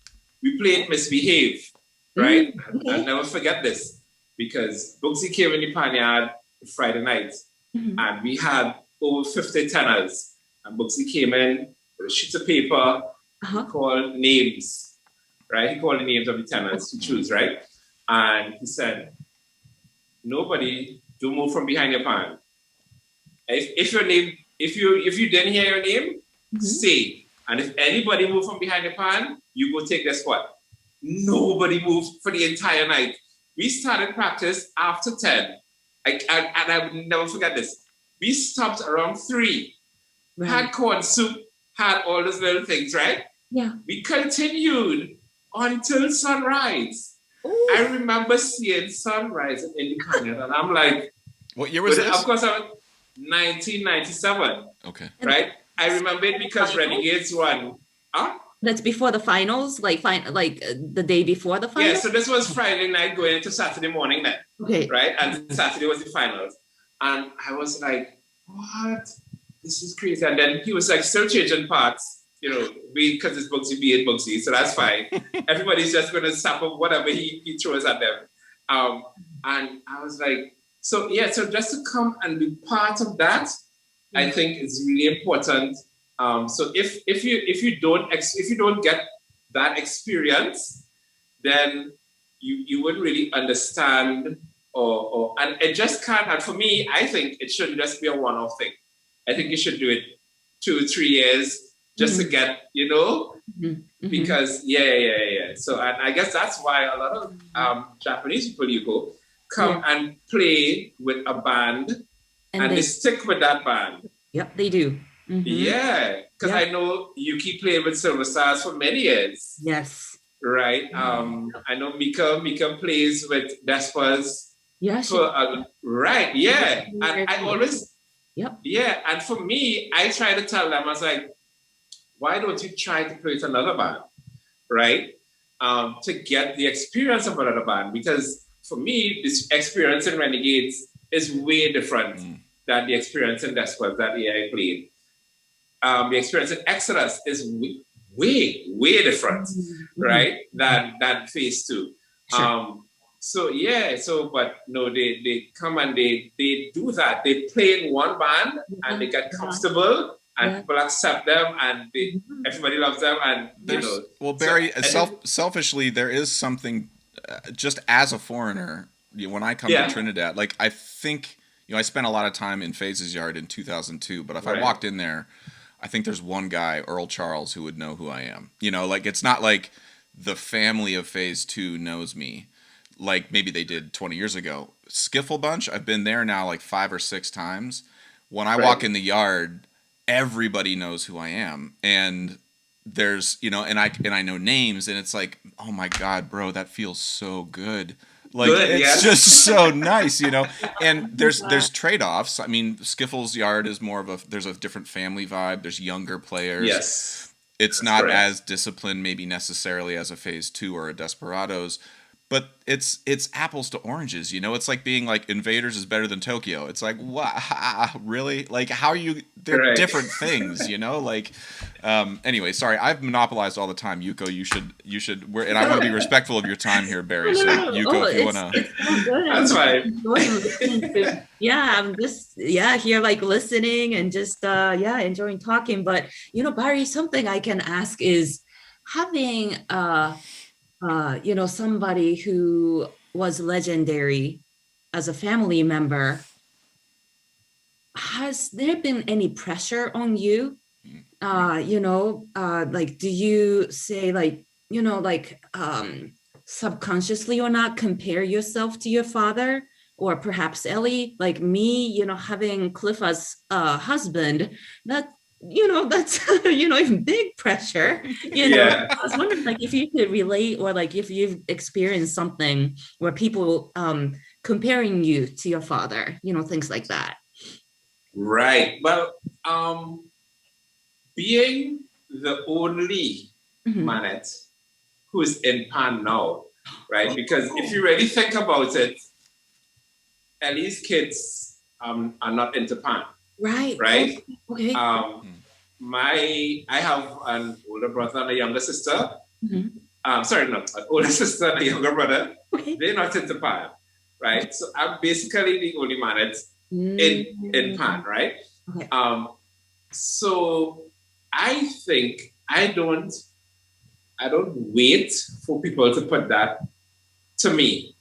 We played Misbehave, right? I'll never forget this because Bugsy came in the Panyard Friday night, and we had over 50 tenors. And Bugsy came in with a sheet of paper, called names, right? He called the names of the tenants to choose, right? And he said, nobody, don't move from behind your pan. If your name, if you didn't hear your name, say. And if anybody moved from behind the pan, you go take their spot. Nobody moved for the entire night. We started practice after 10. And I would never forget this. We stopped around 3. Right. Had corn soup, had all those little things, right? Yeah. We continued until sunrise. Ooh. I remember seeing sunrise in the canyon, and I'm like, what year was this? Of course, 1997. Okay. Right? I remember it because Renegades won. Huh? That's before the finals, like the day before the finals? Yeah, so this was Friday night going into Saturday morning then. Okay. Right? And Saturday was the finals. And I was like, what? This is crazy. And then he was like still changing parts, you know, because it's Bugsy being Bugsy, so that's fine. Everybody's just going to sap up whatever he throws at them. And I was like, so just to come and be part of that, I think is really important. So if you don't get that experience, then you wouldn't really understand and it just can't. And for me, I think it shouldn't just be a one-off thing. I think you should do it 2-3 years just to get, because So and I guess that's why a lot of Japanese people, come and play with a band and they stick with that band. Yep, they do. Yeah, because I know Yuki played with Silver Stars for many years. Yes. Right. I know Mika plays with Despas. Yeah. Right. Yeah. And I always. Yep. Yeah. And for me, I try to tell them, I was like, why don't you try to play with another band, right? To get the experience of another band, because for me, this experience in Renegades is way different than the experience in Despas that I played. The experience in Exodus is way different, right? Than phase 2. Sure. But no, they come and they do that. They play in one band and they get comfortable and people accept them and everybody loves them and Well, Barry, selfishly, there is something just as a foreigner, when I come to Trinidad, like I think, I spent a lot of time in Phase's yard in 2002, but if I walked in there, I think there's one guy, Earl Charles, who would know who I am. It's not like the family of Phase 2 knows me like maybe they did 20 years ago. Skiffle Bunch, I've been there now like 5 or 6 times. When I walk in the yard, everybody knows who I am. And there's, and I know names, and it's like, oh my God, bro, that feels so good. Like it's just so nice, And there's trade-offs. I mean, Skiffle's yard is more of there's a different family vibe. There's younger players. Yes. It's not as disciplined maybe necessarily as a Phase 2 or a Desperados, but it's apples to oranges, It's like being like Invaders is better than Tokyo. It's like, wow, really? Like how are you? They're different things, Like, anyway, sorry, I've monopolized all the time. Yuko, you should. And I want to be respectful of your time here, Barry. So Yuko, if you want to. That's fine. I'm just here like listening and just enjoying talking. But Barry, something I can ask is having somebody who was legendary as a family member. Has there been any pressure on you? Like, do you say subconsciously or not compare yourself to your father or perhaps Ellie, like me, having Cliff as a husband, that's even big pressure, I was wondering like if you could relate or like if you've experienced something where people comparing you to your father, things like that. Right. Well, being the only Mannette who is in Pan now, right? Because if you really think about it, Ellie's kids are not into Pan. Right. Okay. I have an older brother and a younger sister. An older sister and a younger brother. Okay. They're not into Pan, right? So I'm basically the only Mannette in Pan, right? Okay. So I think I don't wait for people to put that to me.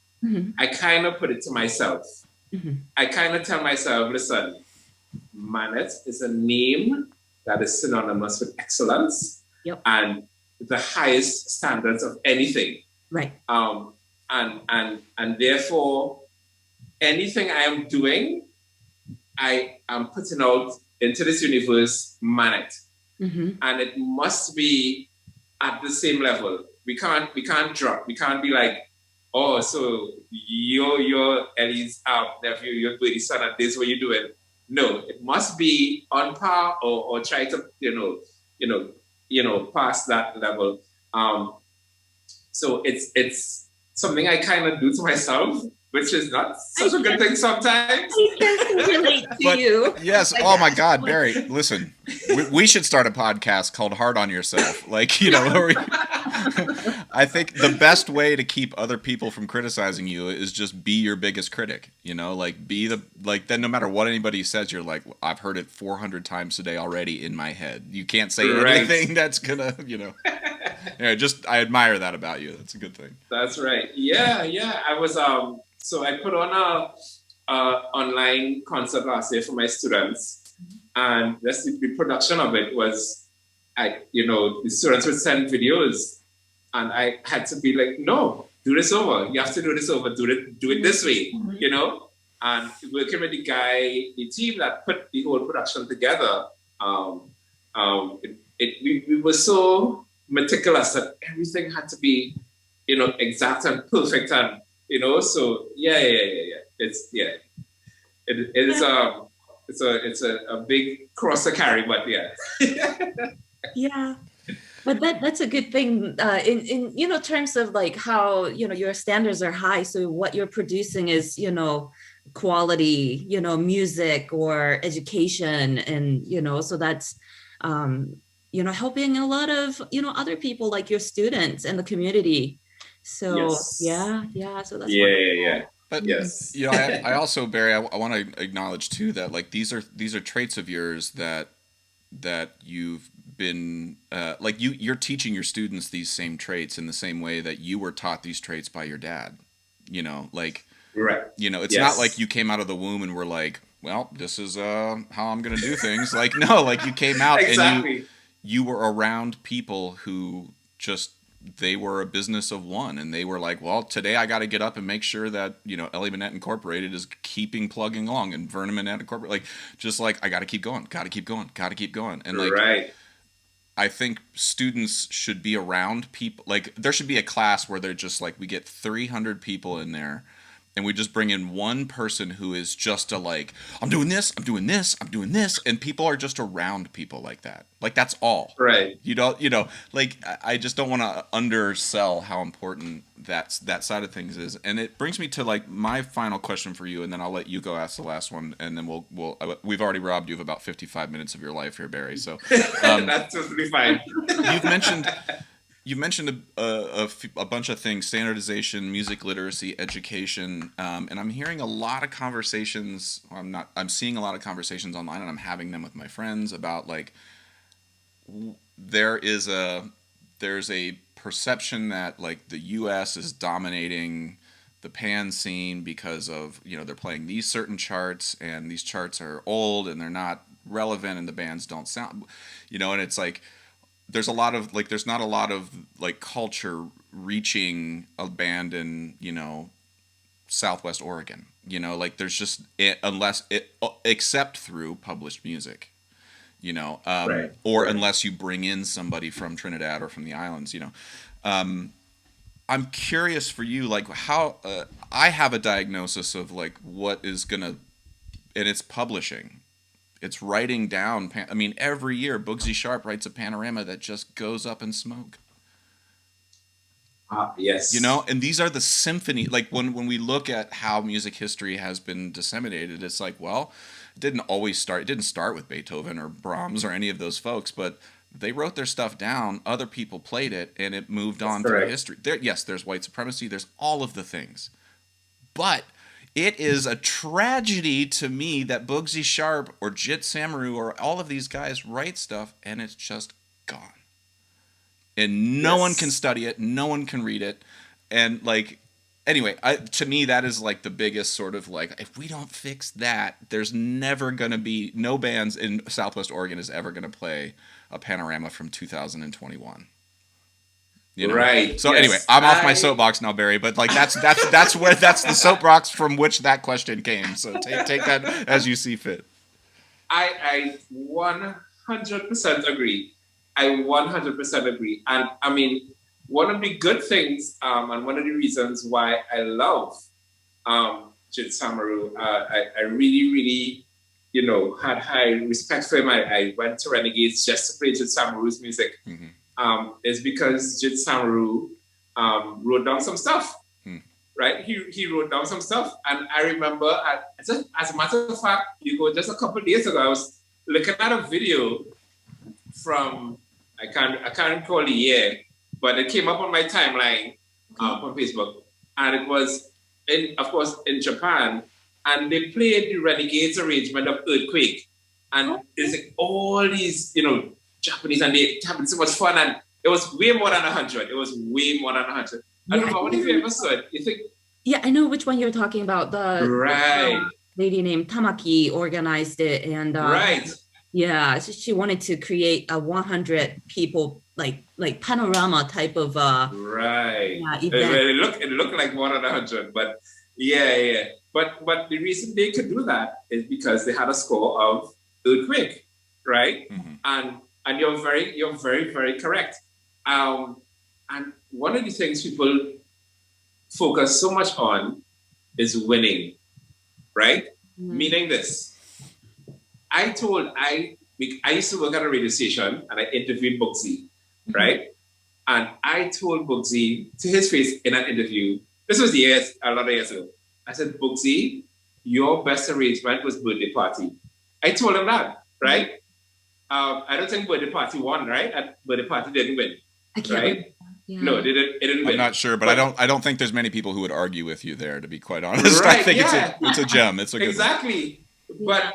I kind of put it to myself. I kind of tell myself, listen, Mannette is a name that is synonymous with excellence and the highest standards of anything. Right. And therefore, anything I am doing, I am putting out into this universe Mannette. And it must be at the same level. We can't drop. We can't be like, oh, so you're Ellie's nephew, you're Birdie's son, and this is what you're doing. No, it must be on par or try to, pass that level. So it's something I kind of do to myself, which is not such a good thing sometimes. I can relate to you. Yes. Oh my God, Barry, listen, we should start a podcast called Hard on Yourself. Like, I think the best way to keep other people from criticizing you is just be your biggest critic, then no matter what anybody says, you're like, I've heard it 400 times today already in my head. You can't say anything that's gonna, Yeah, I admire that about you. That's a good thing. That's right. Yeah. I was so I put on a online concert last year for my students, and the production of it was, the students would send videos, and I had to be like, no, do this over. You have to do this over. Do it this way. And working with the team that put the whole production together, we were so meticulous that everything had to be, exact and perfect, and so yeah. It's it's a big cross to carry, but yeah. Yeah. But that's a good thing in terms of like how your standards are high, so what you're producing is quality music or education, and so that's helping a lot of other people like your students and the community. So yes. yeah, so that's yeah. But yes, I also, Barry, I want to acknowledge too that like these are traits of yours that you've been like you're teaching your students these same traits in the same way that you were taught these traits by your dad. Like right. It's not like you came out of the womb and were like, well, this is how I'm gonna do things. Like no, like you came out exactly. and you were around people who just they were a business of one, and they were like, well, today I got to get up and make sure that Ellie Mannette Incorporated is plugging along, and Vernon Mannette Incorporated, like just like I got to keep going, and like right. I think students should be around people. Like there should be a class where they're just like, we get 300 people in there, and we just bring in one person who is just I'm doing this, and people are just around people like that. Like that's all. Right. Like I just don't want to undersell how important that side of things is. And it brings me to like my final question for you, and then I'll let you go ask the last one, and then we've already robbed you of about 55 minutes of your life here, Barry. So that's totally fine. You've mentioned a bunch of things: standardization, music literacy, education, and I'm hearing a lot of conversations. I'm seeing a lot of conversations online, and I'm having them with my friends about like there's a perception that like the U.S. is dominating the pan scene because of they're playing these certain charts, and these charts are old and they're not relevant, and the bands don't sound, and it's like. There's not a lot of like culture reaching a band in Southwest Oregon. Like there's just except through published music, right. Or unless you bring in somebody from Trinidad or from the islands. I'm curious for you, like how I have a diagnosis of like what is gonna, and it's publishing. It's writing down. Every year, Bugsy Sharp writes a panorama that just goes up in smoke. Yes. And these are the symphony. Like when we look at how music history has been disseminated, it's like, well, it didn't start with Beethoven or Brahms or any of those folks, but they wrote their stuff down. Other people played it, and it moved on through history. There's white supremacy. There's all of the things, but. It is a tragedy to me that Bugsy Sharp or Jit Samaru or all of these guys write stuff and it's just gone. And no one can study it. No one can read it. And like, anyway, to me, that is like the biggest sort of like, if we don't fix that, there's never going to be, no bands in Southwest Oregon is ever going to play a panorama from 2021. Right. So anyway, I'm off my soapbox now, Barry. But like that's the soapbox from which that question came. So take that as you see fit. I 100% agree. I 100% agree. And one of the good things, and one of the reasons why I love Jit Samaru, I really, really, had high respect for him. I went to Renegades just to play Jit Samaru's music. Mm-hmm. Is because Jit Samaru wrote down some stuff, right? He wrote down some stuff, and I remember, as a matter of fact, just a couple of days ago, I was looking at a video from I can't recall the year, but it came up on my timeline on Facebook, and it was in Japan, and they played the Renegades arrangement of Earthquake, and it's like all these Japanese, and they having so much fun, and It was way more than 100. It was way more than 100. I don't know if you ever saw it. You think? Yeah, I know which one you're talking about. The lady named Tamaki organized it, and right. Yeah, she wanted to create a 100 people like panorama type of right. Yeah, event. It looked like more than 100, but yeah. But the reason they could do that is because they had a score of earthquake, right? Mm-hmm. And you're very, very correct. And one of the things people focus so much on is winning, right? Meaning this. I used to work at a radio station and I interviewed Bugsy, right? And I told Bugsy to his face in an interview, this was a lot of years ago. I said, Bugsy, your best arrangement was Birthday Party. I told him that, right? I don't think Birthday Party won, right? And Birthday Party didn't win, right? Yeah. No, it didn't win. I'm not sure, but I don't think there's many people who would argue with you there, to be quite honest. Right, I think it's a gem. It's a good exactly. One.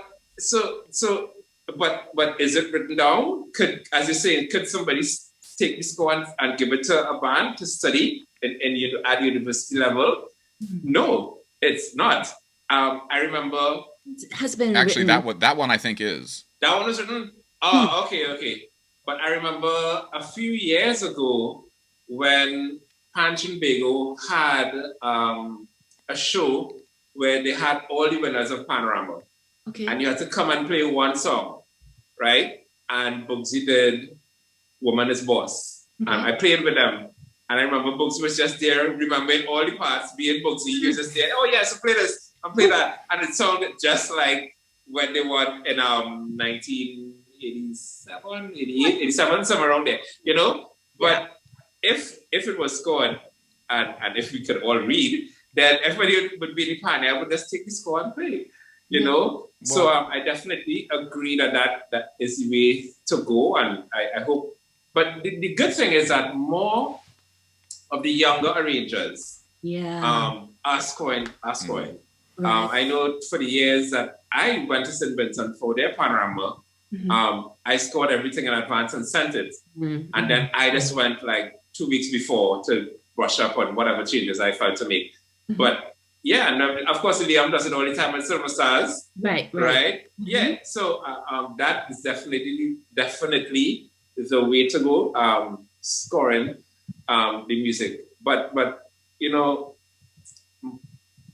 But but is it written down? As you say, could somebody take this score and give it to a band to study at university level? No, it's not. I remember it has been actually written. that one I think is. That one was written. Oh, okay. But I remember a few years ago when Tobago had a show where they had all the winners of Panorama. Okay. And you had to come and play one song, right? And Bugsy did Woman is Boss. Okay. And I played with them. And I remember Bugsy was just there remembering all the parts, being Bugsy. He was just there, oh yeah, so play this and play that. And it sounded just like when they won in 1987, 88, 87, somewhere around there, you know? But if it was scored and if we could all read, then everybody would be in the pan. I would just take the score and play, you know? Well, so I definitely agree that is the way to go. And I hope, but the good thing is that more of the younger arrangers are scoring. Right. I know for the years that I went to St. Vincent for their panorama, I scored everything in advance and sent it. And then I just went like 2 weeks before to brush up on whatever changes I felt to make. But yeah, and of course Liam does it all the time at Silver Stars. Right? Yeah, so that is definitely the way to go, scoring the music. But you know,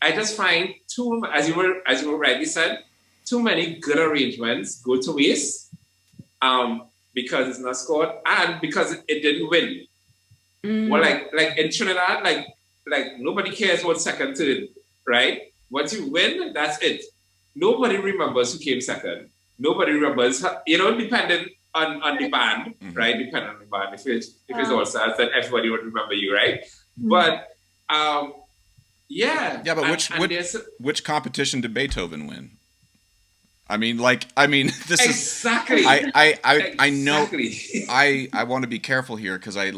I just find as you were rightly said, too many good arrangements go to waste because it's not scored and because it didn't win. Well, like in Trinidad, like nobody cares what second, third, right? Once you win, that's it. Nobody remembers who came second. Nobody remembers, depending on the band, right? Depending on the band. If it's all stars, then everybody would remember you, right? But yeah. Which competition did Beethoven win? I mean, this exactly. is I know. I want to be careful here because I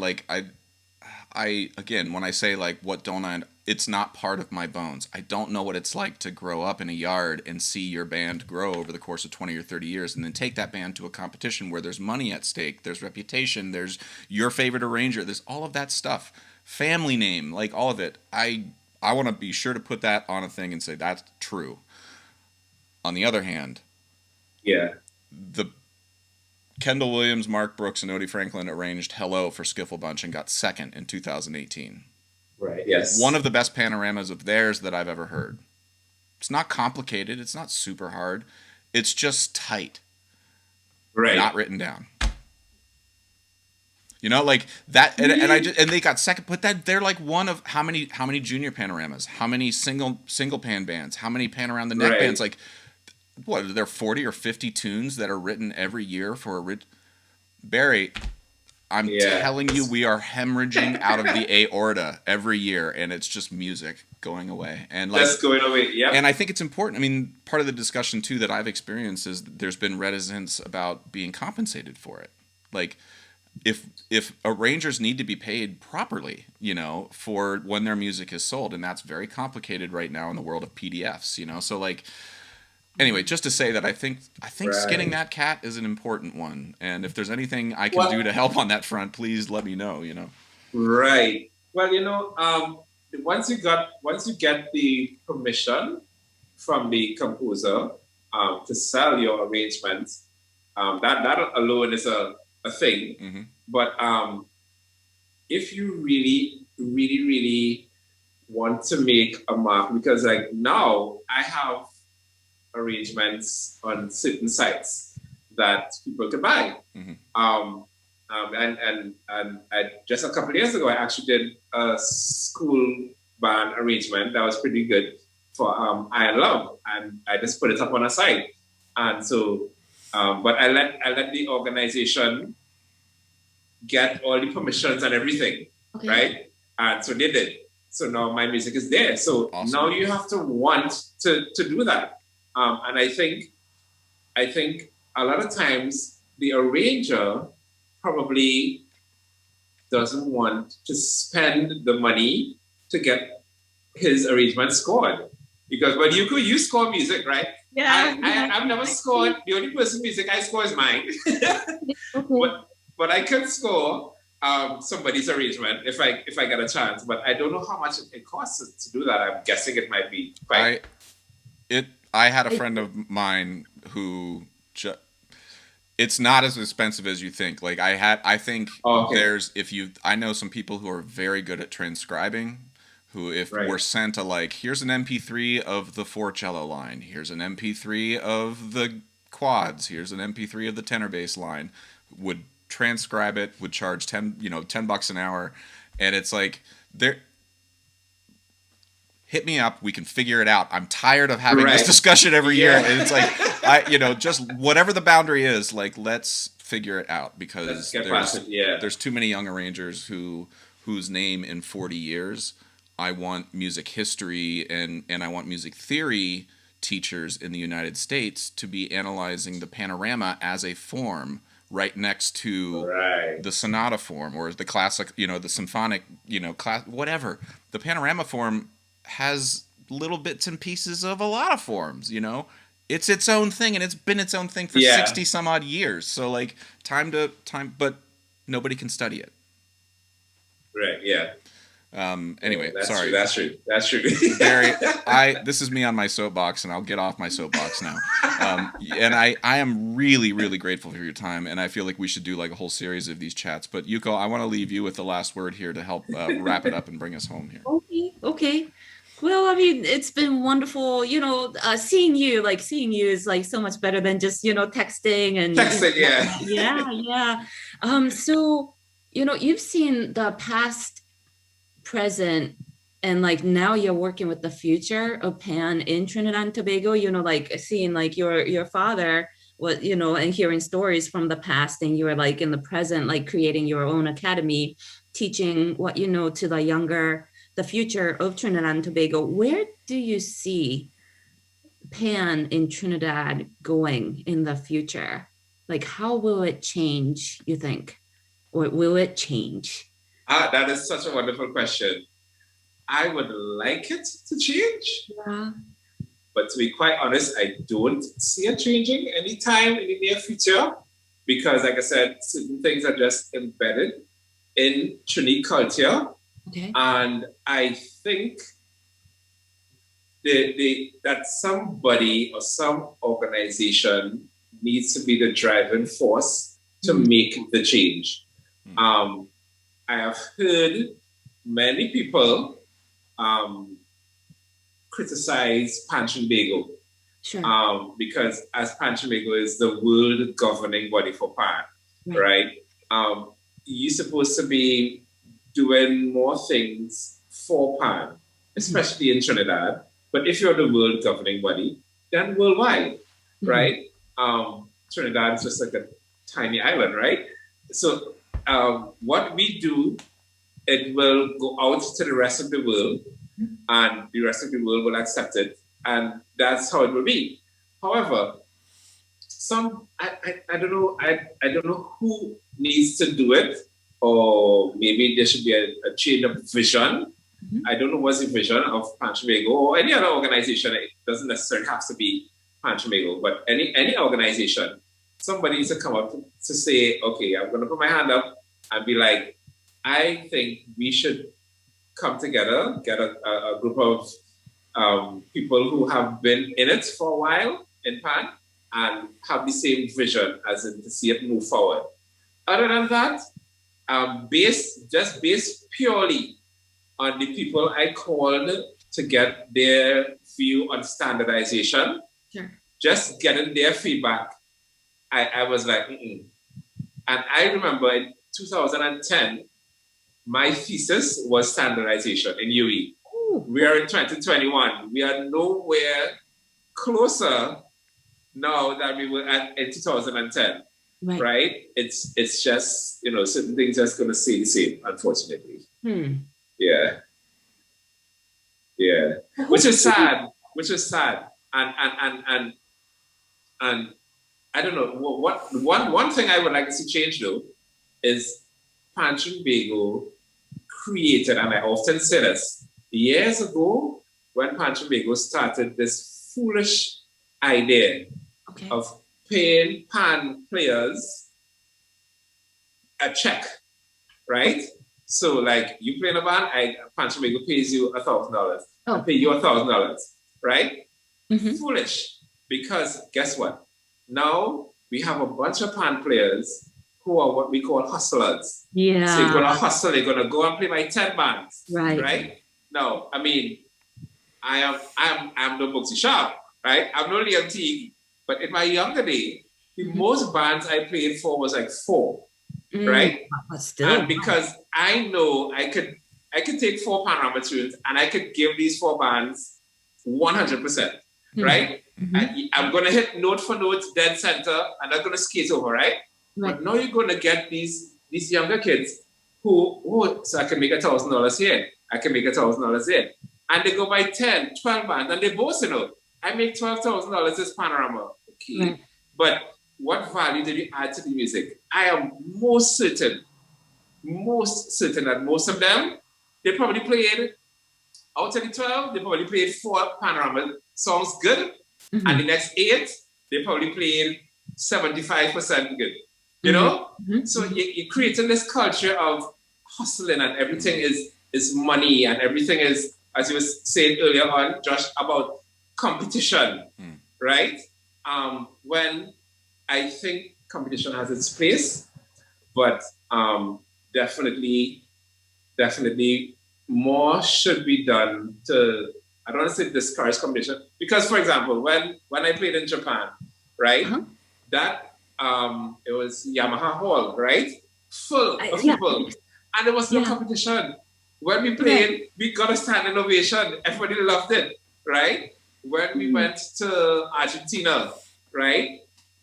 again, when I say what don't I, it's not part of my bones. I don't know what it's like to grow up in a yard and see your band grow over the course of 20 or 30 years and then take that band to a competition where there's money at stake, there's reputation, there's your favorite arranger, there's all of that stuff. Family name, all of it. I want to be sure to put that on a thing and say that's true. On the other hand, the Kendall Williams, Mark Brooks, and Odie Franklin arranged Hello for Skiffle Bunch and got second in 2018. Right, yes. One of the best panoramas of theirs that I've ever heard. It's not complicated. It's not super hard. It's just tight. Right. Not written down. That, and they got second. But they're one of how many junior panoramas? How many single pan bands? How many pan around the neck bands? What are there 40 or 50 tunes that are written every year for a Barry? I'm telling you, we are hemorrhaging out of the aorta every year, and it's just music going away. And just going away. Yeah. And I think it's important. I mean, part of the discussion too that I've experienced is that there's been reticence about being compensated for it. If arrangers need to be paid properly, for when their music is sold, and that's very complicated right now in the world of PDFs. So anyway, just to say that I think Right. skinning that cat is an important one, and if there's anything I can do to help on that front, please let me know. Right. Well, once you get the permission from the composer to sell your arrangements, that alone is a thing. Mm-hmm. But if you really, really, really want to make a mark, because like now I have arrangements on certain sites that people can buy. Mm-hmm. And I, just a couple of years ago, I actually did a school band arrangement that was pretty good for I Love, and I just put it up on a site. And so, but I let the organization get all the permissions and everything, Okay. right? And so they did. So now my music is there. So Awesome. now you have to want to do that. And I think a lot of times the arranger probably doesn't want to spend the money to get his arrangement scored. Because when you score music, right? Yeah. I've never scored. The only person music I score is mine. Okay. But I could score somebody's arrangement if I get a chance. But I don't know how much it costs to do that. I'm guessing it might be quite. I had a friend of mine who it's not as expensive as you think. Like I think I know some people who are very good at transcribing, who if we're sent here's an MP3 of the 4-cello line, here's an MP3 of the quads, here's an MP3 of the tenor bass line, would transcribe it, would charge $10 an hour, and it's like hit me up, we can figure it out. I'm tired of having this discussion every year, and it's like just whatever the boundary is, let's figure it out, because there's too many young arrangers whose name in 40 years I want music history and I want music theory teachers in the United States to be analyzing the panorama as a form right next to the sonata form or the classic, the symphonic, class, whatever. The panorama form has little bits and pieces of a lot of forms, It's its own thing, and it's been its own thing for 60 some odd years. So time, but nobody can study it. Right, yeah. Anyway, sorry. That's true. Barry, this is me on my soapbox, and I'll get off my soapbox now. And I am really, really grateful for your time, and I feel like we should do a whole series of these chats. But Yuko, I want to leave you with the last word here to help wrap it up and bring us home here. Okay. Well, I mean, it's been wonderful, seeing you is so much better than just, texting and yeah. So, you've seen the past, present, and now you're working with the future of Pan in Trinidad and Tobago, seeing your father and hearing stories from the past, and you were in the present, creating your own academy, teaching what to the future of Trinidad and Tobago. Where do you see Pan in Trinidad going in the future? How will it change, you think? Or will it change? That is such a wonderful question. I would like it to change. Yeah. But to be quite honest, I don't see it changing anytime in the near future, because like I said, certain things are just embedded in Trinidad culture. Okay. And I think that somebody or some organization needs to be the driving force to make the change. I have heard many people criticize Pan Trinbago. Sure. Because as Pan Trinbago is the world governing body for Pan, right? You're supposed to be doing more things for Pan, especially in Trinidad. But if you're the world governing body, then worldwide, right? Trinidad is just a tiny island, right? So what we do, it will go out to the rest of the world, and the rest of the world will accept it, and that's how it will be. However, I don't know. I don't know who needs to do it, or maybe there should be a change of vision. I don't know what's the vision of Pan Trinbago or any other organization. It doesn't necessarily have to be Pan Tobago, but any organization, somebody needs to come up to say, okay, I'm going to put my hand up and be like, I think we should come together, get a group of people who have been in it for a while in Pan and have the same vision as in to see it move forward. Other than that, based purely on the people I called to get their view on standardization, Sure. just getting their feedback, I was like, mm-mm. And I remember in 2010, my thesis was standardization in UE. Ooh. We are in 2021. We are nowhere closer now than we were in 2010. Right? It's just, certain things just going to stay the same, unfortunately. Yeah. Which is sad. And I don't know, one thing I would like to see change though is Pan Tobago created, and I often say this, years ago when Pan Tobago started this foolish idea of paying Pan players a check, right? So like you play in a band, Pan Tobago pays you $1,000. I pay you $1,000, right? Mm-hmm. Foolish, because guess what? Now we have a bunch of Pan players who are what we call hustlers. Yeah. So you're gonna hustle, you're gonna go and play my 10 bands. Right. Now, I mean, I'm no Bugsy Sharp, right? I'm no Liam Teague, but in my younger day, the most bands I played for was like 4. Right? But still, and because I know I could take 4 panorama tunes and I could give these 4 bands 100%, right? I'm gonna hit note for note, dead center, and I'm gonna skate over, right? But now you're gonna get these younger kids who so I can make $1,000 here, I can make $1,000 there, and they go buy 10, 12 bands, and they both I make $12,000 this panorama, okay, but what value did you add to the music? I am most certain that most of them, they probably played, out of the 12, they probably played 4 panorama songs good, and the next 8, they probably played 75% good. You know? So you're creating this culture of hustling, and everything is money, and everything is, as you were saying earlier on, Josh, about competition, right? When I think competition has its place, but definitely more should be done to, I don't want to say discourage competition, because for example, when I played in Japan, right, that it was Yamaha Hall, right, full of people, and there was no competition. When we played, we got a standing ovation. Everybody loved it, right? When we went to Argentina, right,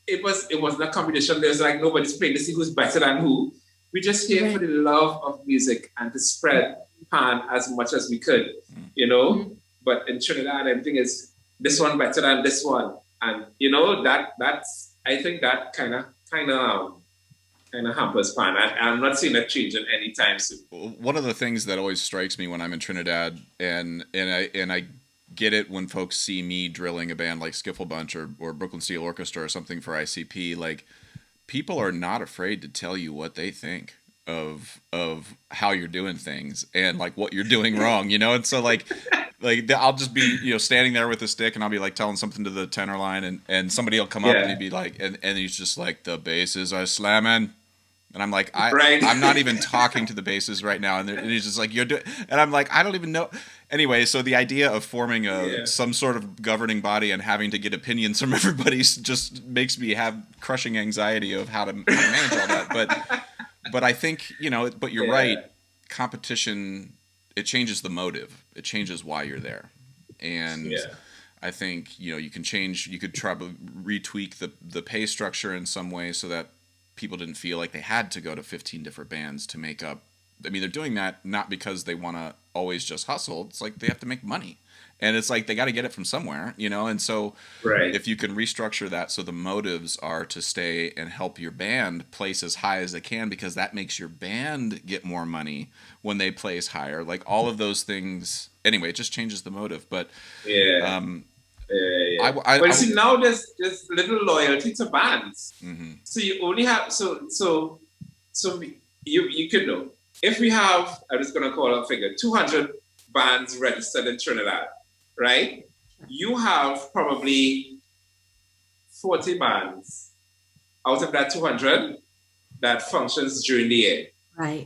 it wasn't a competition. There's like nobody's playing to see who's better than who. We just here for the love of music and to spread Pan as much as we could, you know. But in Trinidad, everything is this one better than this one, and you know that's I think that kind of hampers Pan. I'm not seeing that changing anytime soon. One of the things that always strikes me when I'm in Trinidad, and I get it when folks see me drilling a band like Skiffle Bunch or Brooklyn Steel Orchestra or something for ICP, like people are not afraid to tell you what they think of how you're doing things and like what you're doing wrong, you know? And so like I'll just be, you know, standing there with a stick and I'll be like telling something to the tenor line and somebody will come up and he'd be like, and he's just like, the basses are slamming. And I'm like, I'm not even talking to the basses right now. And he's just like, you're doing, and I'm like, I don't even know. Anyway, so the idea of forming some sort of governing body and having to get opinions from everybody just makes me have crushing anxiety of how to manage all that. But I think, you know, but you're right. Competition, it changes the motive. It changes why you're there. And I think, you know, you could try to retweak the pay structure in some way so that people didn't feel like they had to go to 15 different bands to make up. I mean, they're doing that not because they want to always just hustle. It's like they have to make money. And it's like they got to get it from somewhere, you know? And so if you can restructure that so the motives are to stay and help your band place as high as they can, because that makes your band get more money when they place higher. Like all of those things, anyway, it just changes the motive. But Yeah. But you see, now there's little loyalty to bands. Mm-hmm. So you only have you could know if we have, I'm just gonna call a figure, 200 bands registered in Trinidad, right? You have probably 40 bands out of that 200 that functions during the year,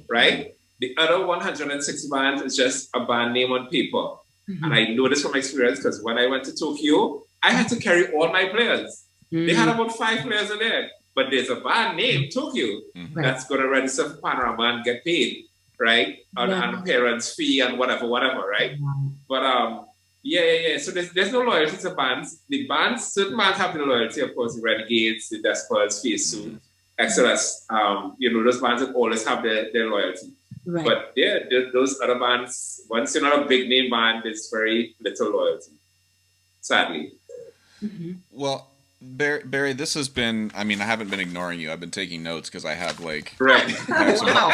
right? The other 160 bands is just a band name on paper. Mm-hmm. And I know this from experience because when I went to Tokyo, I had to carry all my players. Mm-hmm. They had about 5 players in there, but there's a band named Tokyo that's going to register for Panorama and get paid, right? On parents' fee and whatever, right? But so there's no loyalty to bands. Certain bands have the loyalty, of course, the Renegades, the Despers, Phase 2, Exodus. Those bands that always have their loyalty. Right. But those other bands, once you're not a big name band, there's very little loyalty, sadly. Mm-hmm. Well, Barry, this has been, I haven't been ignoring you. I've been taking notes because I have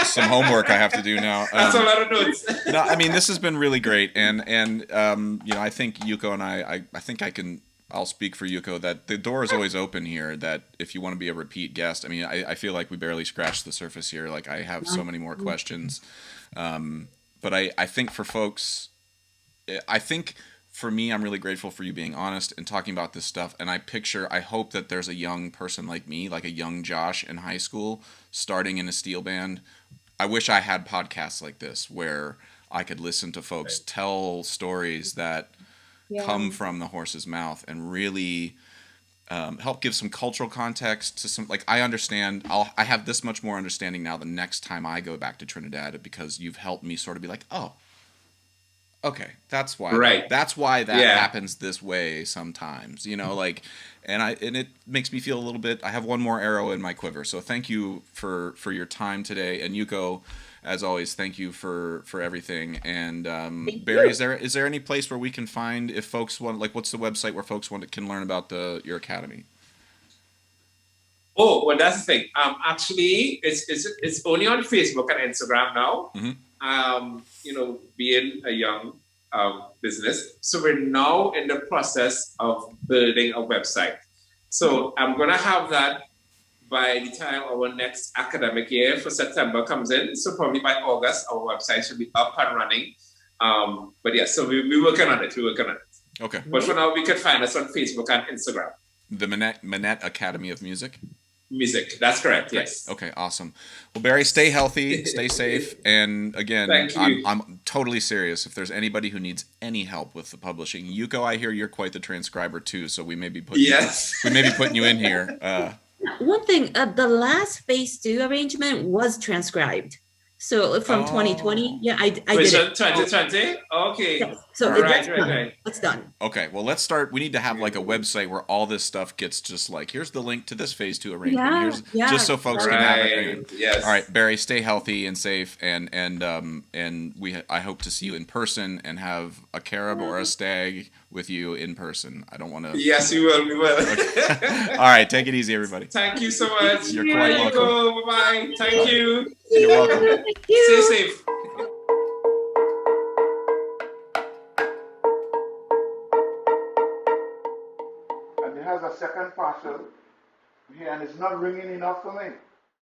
some homework I have to do now. That's a lot of notes. No, this has been really great. And I think Yuko and I think I'll speak for Yuko that the door is always open here, that if you want to be a repeat guest, I feel like we barely scratched the surface here. Like I have so many more questions. But I think for folks, for me, I'm really grateful for you being honest and talking about this stuff. And I hope that there's a young person like me, like a young Josh in high school, starting in a steel band. I wish I had podcasts like this where I could listen to folks tell stories that come from the horse's mouth and really help give some cultural context to some, like, I understand, I have this much more understanding now the next time I go back to Trinidad because you've helped me sort of be like, oh, okay, that's why that happens this way sometimes, and it makes me feel a little bit, I have one more arrow in my quiver. So thank you for your time today. And Yuko, as always, thank you for everything. And Barry, is there any place where we can find, if folks want, like, what's the website where folks can learn about your academy? Oh, well, that's the thing. Actually, it's only on Facebook and Instagram now. Mm-hmm. Being a young business. So we're now in the process of building a website. So I'm going to have that by the time our next academic year for September comes in. So probably by August, our website should be up and running. So we're working on it. Okay. But for now, we can find us on Facebook and Instagram. The Mannette Academy of Music? Music, that's correct. Yes. Okay, awesome. Well, Barry, stay healthy, stay safe, and again, I'm totally serious. If there's anybody who needs any help with the publishing, Yuko, I hear you're quite the transcriber too, so we may be putting you in here. One thing, the last Phase 2 arrangement was transcribed. So from 2020, I did it. 2020? Okay. Yeah. So it's done. Okay, well, let's start. We need to have like a website where all this stuff gets just like, here's the link to this Phase 2 arrangement. Just so folks can have it. Yes. All right, Barry, stay healthy and safe, and I hope to see you in person and have a carob or a stag with you in person. I don't want to. Yes, we will. Okay. All right, take it easy, everybody. Thank you so much. You're quite welcome. Bye-bye. Thank you. You're welcome. Thank you. Stay safe. And it has a second parcel here, and it's not ringing enough for me.